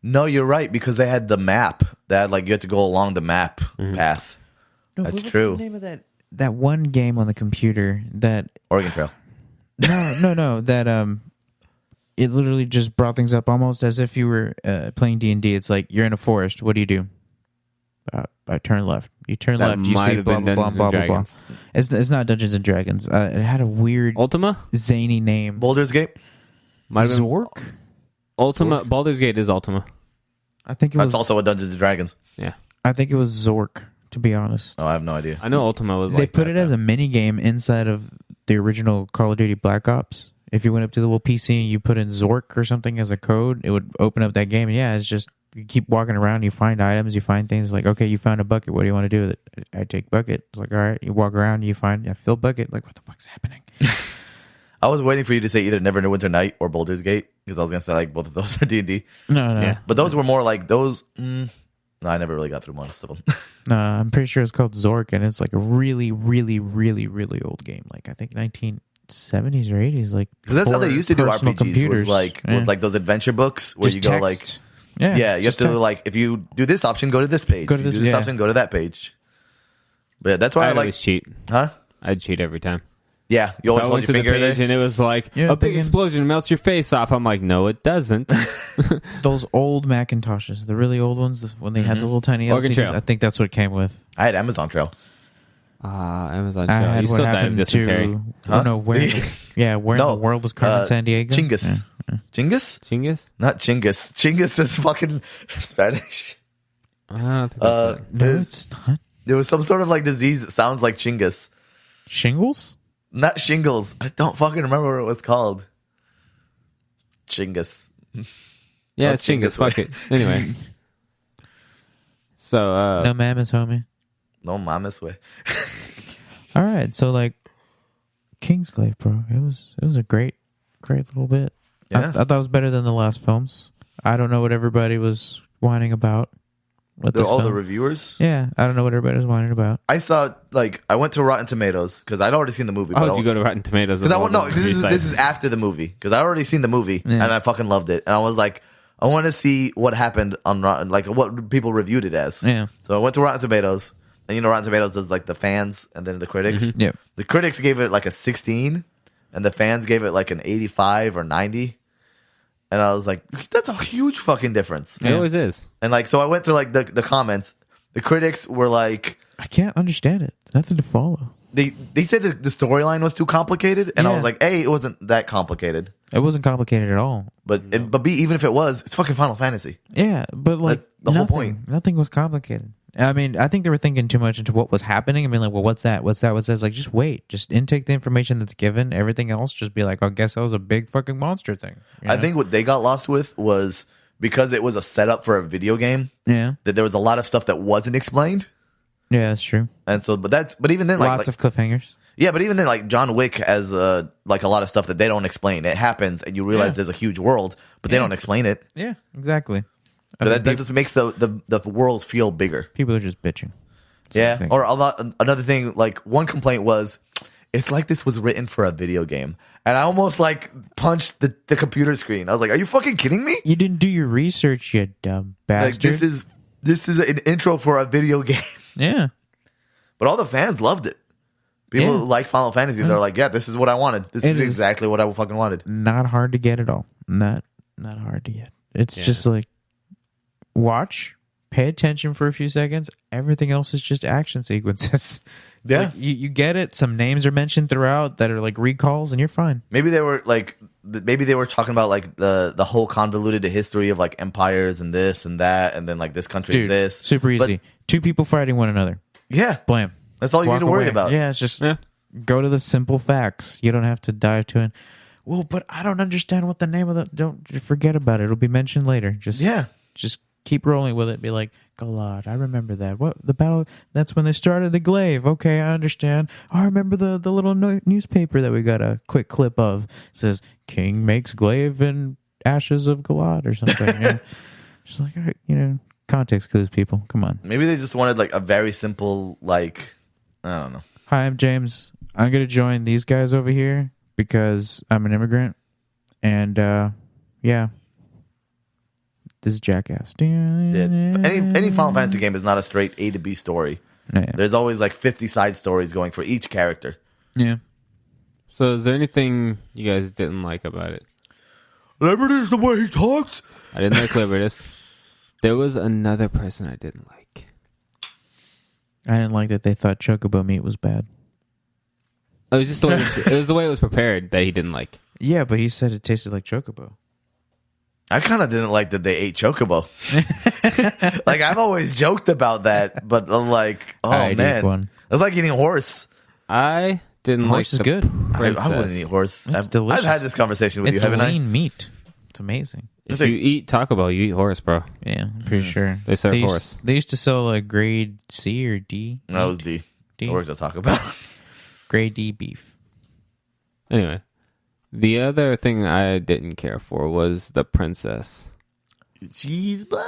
No, you're right, because they had the map. They had, like, you had to go along the map path. No, That's what was true. the name of that one game on the computer that Oregon Trail. no that it literally just brought things up almost as if you were playing D&D. It's like you're in a forest. What do? I turn left. You turn That left. You might see have blah been blah blah Dungeons blah and blah blah. Dragons. It's not Dungeons and Dragons. It had a weird Ultima? zany name. Baldur's Gate? Might have been Zork. Ultima. Baldur's Gate is Ultima. I think it was. That's also a Dungeons and Dragons. Yeah. I think it was Zork. To be honest, Oh, I have no idea. I know Ultima was they like put that, it as though. a mini game inside of the original Call of Duty Black Ops. If you went up to the little PC and you put in Zork or something as a code, it would open up that game. And yeah, it's just you keep walking around, you find items, you find things like, okay, you found a bucket. What do you want to do with it? I take bucket. It's like, all right, you walk around, you find, fill bucket. Like, what the fuck's happening? I was waiting for you to say either Neverwinter Night or Baldur's Gate, because I was going to say, like, both of those are D&D. No. Yeah. But those were more like those... no, I never really got through most of them. No, I'm pretty sure it's called Zork, and it's like a really, really, really, really old game. Like, I think 1970s or 80s. Like, Because that's how they used to do personal RPGs, computers. was like, Yeah. with like those adventure books where Just you go text. like... Yeah, you have just to text. like, if you do this option, go to this page. Go to If you this- do this yeah. option, go to that page. But yeah, that's why I I'd like... always cheat. Huh? I'd cheat every time. Yeah, you always I hold went your to the finger page there. and it was like, Yeah, a big thinking- explosion melts your face off. I'm like, no, it doesn't. Those old Macintoshes, the really old ones, when they had the little tiny Oregon LCDs, Trail. I think that's what it came with. I had Amazon Trail. Amazon I Trail. had You what still died of happened dysentery. to... Huh? Oh, no, where... where in the world is Carmen San Diego? Chinggis. Yeah. Chinggis? Chinggis? Not Chinggis. Chinggis is fucking Spanish. I don't think that's it. No, it's not. There was some sort of like disease that sounds like Chinggis. Shingles? Not shingles. I don't fucking remember what it was called. Chinggis. Yeah, Not it's Chinggis. Chinggis Fuck way. it. Anyway. So, No mammoth, homie. No mames way. All right, so like Kingsglaive, bro. It was a great little bit. Yeah. I thought it was better than the last films. I don't know what everybody was whining about. With this All the film. reviewers. Yeah, I don't know what everybody was whining about. I saw like I went to Rotten Tomatoes because I'd already seen the movie. how did you go to Rotten Tomatoes? Because I want no. This is after the movie because I already seen the movie Yeah. and I fucking loved it and I was like I want to see what happened on Rotten, like what people reviewed it as. Yeah. So I went to Rotten Tomatoes and you know Rotten Tomatoes does like the fans and then the critics. Mm-hmm. Yep. The critics gave it like a 16 and the fans gave it like an 85 or 90. And I was like, that's a huge fucking difference. It always is. And like, so I went through like the comments. The critics were like, I can't understand it. Nothing to follow. they said that the storyline was too complicated, and I Yeah. was like, A, it wasn't that complicated, It wasn't complicated at all. but B, even if it was, it's fucking Final Fantasy. Yeah, but like That's the whole nothing, point. Nothing was complicated. I mean, I think they were thinking too much into what was happening. I mean, like, well, what's that? What's that? What's that? It's like, just wait. Just intake the information that's given. Everything else, just be like, I guess that was a big fucking monster thing. You I know? think what they got lost with was because it was a setup for a video game Yeah. that there was a lot of stuff that wasn't explained, Yeah, that's true. and so but even then, Lots of cliffhangers. Yeah, but even then, like John Wick has like a lot of stuff that they don't explain. It happens, and you realize there's a huge world, but they don't explain it. Yeah, exactly. But that just makes the world feel bigger. People are just bitching. Yeah, or another thing, like one complaint was, it's like this was written for a video game, and I almost like punched the computer screen. I was like, "Are you fucking kidding me? You didn't do your research, you dumb bastard." Like this is an intro for a video game." Yeah, but all the fans loved it. People who like Final Fantasy, they're like, "Yeah, this is what I wanted. This is exactly what I fucking wanted." Not hard to get at all. Not hard to get. It's just like watch. Pay attention for a few seconds. Everything else is just action sequences. Like you get it. Some names are mentioned throughout that are like recalls, and you're fine. Maybe they were talking about like the whole convoluted history of like empires and this and that, and then like this country is this. Super easy. Two people fighting one another. Yeah, Blam. That's all you need to worry about. Yeah, it's just go to the simple facts. You don't have to dive to it. Well, but I don't understand what the name of the. Don't forget about it. It'll be mentioned later. Just keep rolling with it. Be like, Galad, I remember that. What the battle? That's when they started the glaive. Okay, I understand. I remember the little newspaper that we got a quick clip of. It says King makes glaive and ashes of Galad or something. Just like, all right, context clues, people. Come on. Maybe they just wanted like a very simple, like, I don't know. Hi, I'm James. I'm gonna join these guys over here because I'm an immigrant, and this is Jackass. Any Final Fantasy game is not a straight A to B story. Yeah. There's always like 50 side stories going for each character. Yeah. So is there anything you guys didn't like about it? Liberty's the way he talks. I didn't like Libertas. There was another person I didn't like. I didn't like that they thought chocobo meat was bad. It was just the way it was prepared that he didn't like. Yeah, but he said it tasted like chocobo. I kind of didn't like that they ate chocobo. Like, I've always joked about that, but I'm like, oh man, that's like eating horse. I didn't horse like is good. I wouldn't eat horse. It's delicious. I've had this conversation with it's you, haven't I? It's lean meat. It's amazing. If you eat Taco Bell, you eat horse, bro. Yeah, I'm pretty sure. They serve horse. They used to sell like grade C or D. No, it was D. I worked at Taco Bell. Grade D beef. Anyway, the other thing I didn't care for was the princess. She's blind.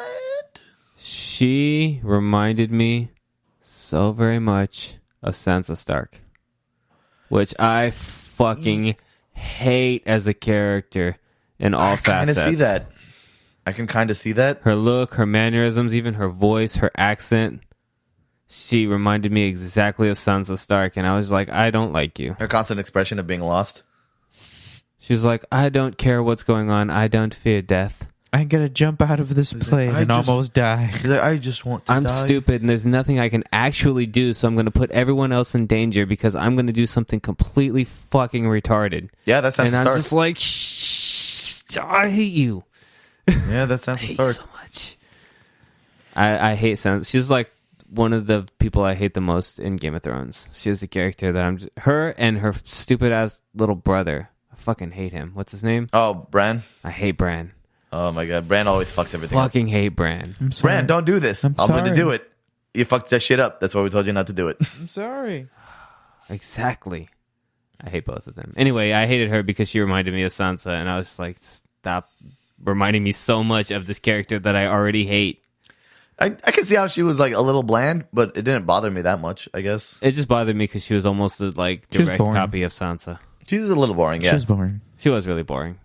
She reminded me so very much of Sansa Stark, which I fucking hate as a character in all facets. I can kind of see that. Her look, her mannerisms, even her voice, her accent. She reminded me exactly of Sansa Stark, and I was like, I don't like you. Her constant expression of being lost. She was like, I don't care what's going on. I don't fear death. I'm going to jump out of this plane and almost die. I just want to die. I'm stupid, and there's nothing I can actually do, so I'm going to put everyone else in danger because I'm going to do something completely fucking retarded. Yeah, that sounds And I'm just like, shh, I hate you. Yeah, that sounds I hate you so much. I hate Sansa. She's like one of the people I hate the most in Game of Thrones. She's the character that her and her stupid ass little brother. I fucking hate him. What's his name? Oh, Bran. I hate Bran. Oh my god, Bran always fucks everything Fucking up. hate Bran. Bran, don't do this. I'm going to do it. You fucked that shit up. That's why we told you not to do it. I'm sorry. Exactly. I hate both of them. Anyway, I hated her because she reminded me of Sansa, and I was just like, stop reminding me so much of this character that I already hate. I can see how she was like a little bland, but it didn't bother me that much, I guess. It just bothered me because she was almost a direct copy of Sansa. She's a little boring, yeah. She's boring. She was really boring,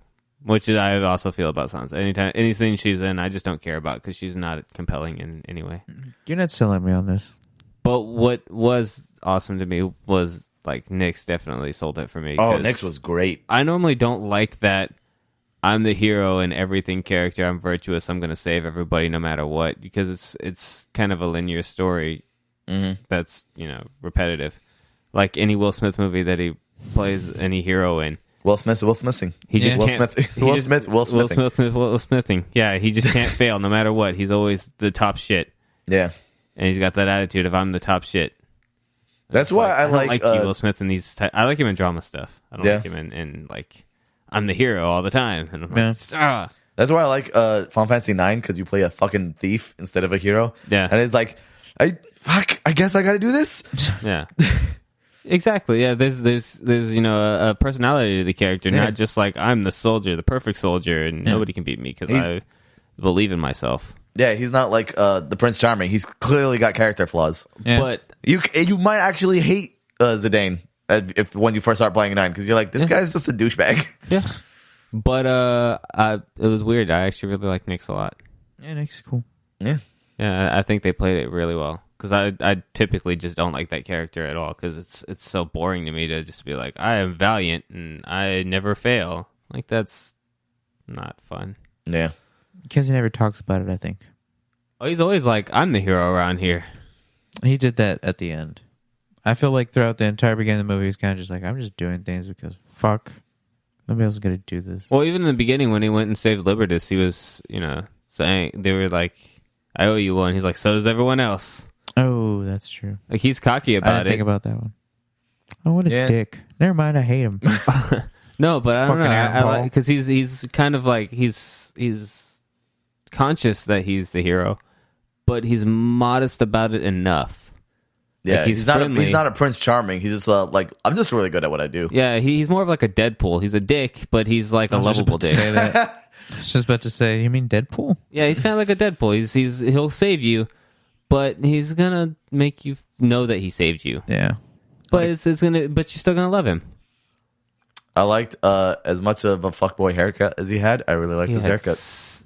which I also feel about Sansa. Any scene she's in, I just don't care about because she's not compelling in any way. You're not selling me on this. But what was awesome to me was like Nyx definitely sold it for me. Oh, Nyx was great. I normally don't like that I'm the hero and everything character. I'm virtuous. I'm going to save everybody no matter what, because it's kind of a linear story that's, repetitive. Like any Will Smith movie that he plays any hero in. Will Smithing. He just Will can't. Will Smithing. Yeah, he just can't fail no matter what. He's always the top shit. Yeah. And he's got that attitude of I'm the top shit. That's why I don't like Will Smith in these. I like him in drama stuff. I don't like him in like I'm the hero all the time. And I'm like, That's why I like Final Fantasy 9 because you play a fucking thief instead of a hero. Yeah. And it's like, I guess I got to do this. Yeah. Exactly. Yeah. There's a personality to the character, not just like I'm the soldier, the perfect soldier, and nobody can beat me because I believe in myself. Yeah, he's not like the Prince Charming. He's clearly got character flaws. Yeah. But You might actually hate Zidane when you first start playing 9 because you're like, this guy's just a douchebag. yeah. But it was weird. I actually really like Nyx a lot. Yeah, Nick's cool. Yeah. Yeah, I think they played it really well. Because I typically just don't like that character at all. Because it's so boring to me to just be like, I am valiant and I never fail. Like, that's not fun. Yeah. Because he never talks about it, I think. Oh, he's always like, I'm the hero around here. He did that at the end. I feel like throughout the entire beginning of the movie, he's kind of just like, I'm just doing things because fuck, nobody else is going to do this. Well, even in the beginning when he went and saved Libertas, he was, saying, they were like, I owe you one. He's like, so does everyone else. Oh, that's true. Like, he's cocky about I didn't it. think about that one. Oh, what a dick. Never mind, I hate him. No, but I don't know. Fucking I like airball. because he's kind of like he's conscious that he's the hero, but he's modest about it enough. Yeah, Like, he's not a Prince Charming. He's just like, I'm just really good at what I do. Yeah, he's more of like a Deadpool. He's a dick, but he's like a lovable dick. Say that. I was just about to say, you mean Deadpool? Yeah, he's kind of like a Deadpool. He'll save you, but he's gonna make you know that he saved you. Yeah. But but you're still gonna love him. I liked as much of a fuckboy haircut as he had. I really liked his haircut.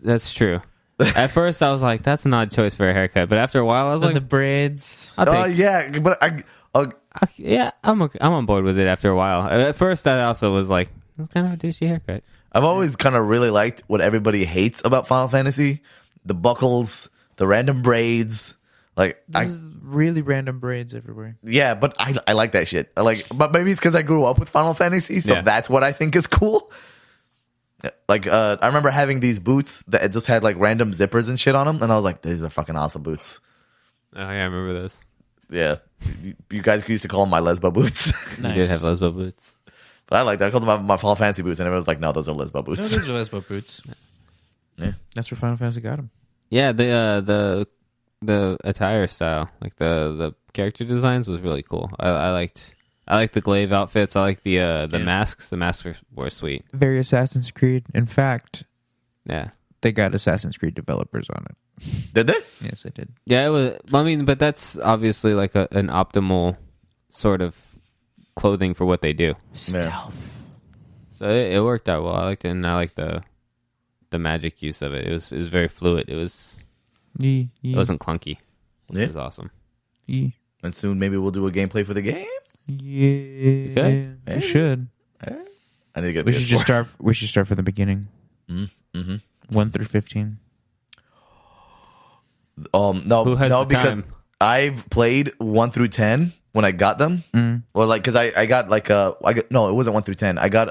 That's true. At first, I was like, "That's an odd choice for a haircut," but after a while, I was like, the braids. "I'll take." Yeah, but I'm on board with it after a while. At first, I also was like, "It's kind of a douchey haircut." I've always kind of really liked what everybody hates about Final Fantasy: the buckles, the random braids. Like, This is really random braids everywhere. yeah, but I like that shit. But maybe it's because I grew up with Final Fantasy, so that's what I think is cool. Like, I remember having these boots that just had like random zippers and shit on them, and I was like, these are fucking awesome boots. Oh yeah, I remember those. Yeah, you guys used to call them my lesbo boots. Nice. You did have lesbo boots. But I like that. I called them my Final Fantasy boots, and everyone was like, no, those are lesbo No, boots. those are lesbo boots. Yeah. That's where Final Fantasy got him. Yeah, the attire style, like the character designs, was really cool. I liked the glaive outfits. I like the masks. The masks were sweet. Very Assassin's Creed. In fact, Yeah, they got Assassin's Creed developers on it. Did they? Yes, they did. yeah. It was. I mean, but that's obviously like an optimal sort of clothing for what they do. Stealth. So it worked out well. I liked it, and I liked the magic use of it. It was very fluid. It wasn't clunky. Yeah. It was awesome. And soon maybe we'll do a gameplay for the game. Yeah. Okay. We should. I need to get. We should just start. We should start from the beginning. Mm-hmm. 1 through 15. No, Who has no, the because time? I've played 1 through 10 when I got them. Well, like, because I got like no, it wasn't 1 through 10. I got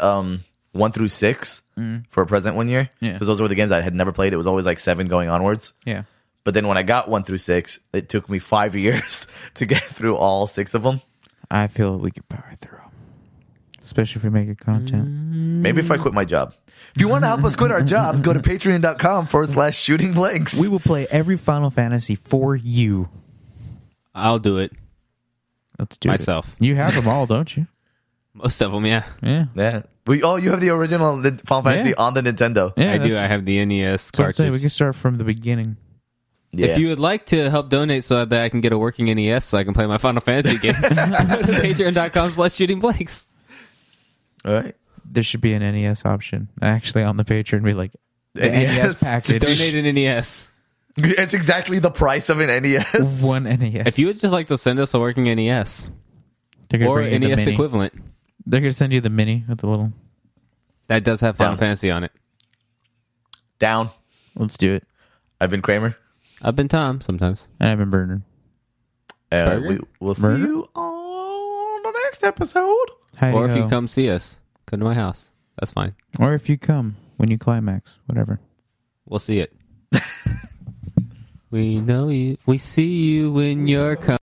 1 through 6 for a present one year. Yeah. Because those were the games I had never played. It was always like 7 going onwards. Yeah. But then when I got 1 through 6, it took me 5 years to get through all 6 of them. I feel we could power through them. Especially if we make it content. Maybe if I quit my job. If you want to help us quit our jobs, go to patreon.com/shooting blanks. We will play every Final Fantasy for you. I'll do it Let's do myself. it. You have them all, don't you? Most of them, yeah. Yeah. Yeah. You have the original Final Fantasy on the Nintendo. Yeah, I do. I have the NES That's what I'm saying. We cartridge. can start from the beginning. Yeah. If you would like to help donate so that I can get a working NES so I can play my Final Fantasy game, go to patreon.com/shooting blanks. All right. There should be an NES option actually on the Patreon. Be like the NES package. Just donate an NES. It's exactly the price of an NES. One NES. If you would just like to send us a working NES They're gonna or bring you the NES mini. equivalent, They're gonna send you the mini with the little. that does have Final Down. Fantasy on it. Down. Let's do it. I've been Kramer. I've been Tom sometimes. And I've been Bernard. We'll see Murder? you on the next episode. Or if you come see us, come to my house. That's fine. Or if you come when you climax, whatever. We'll see it. We know you. We see you when you're coming.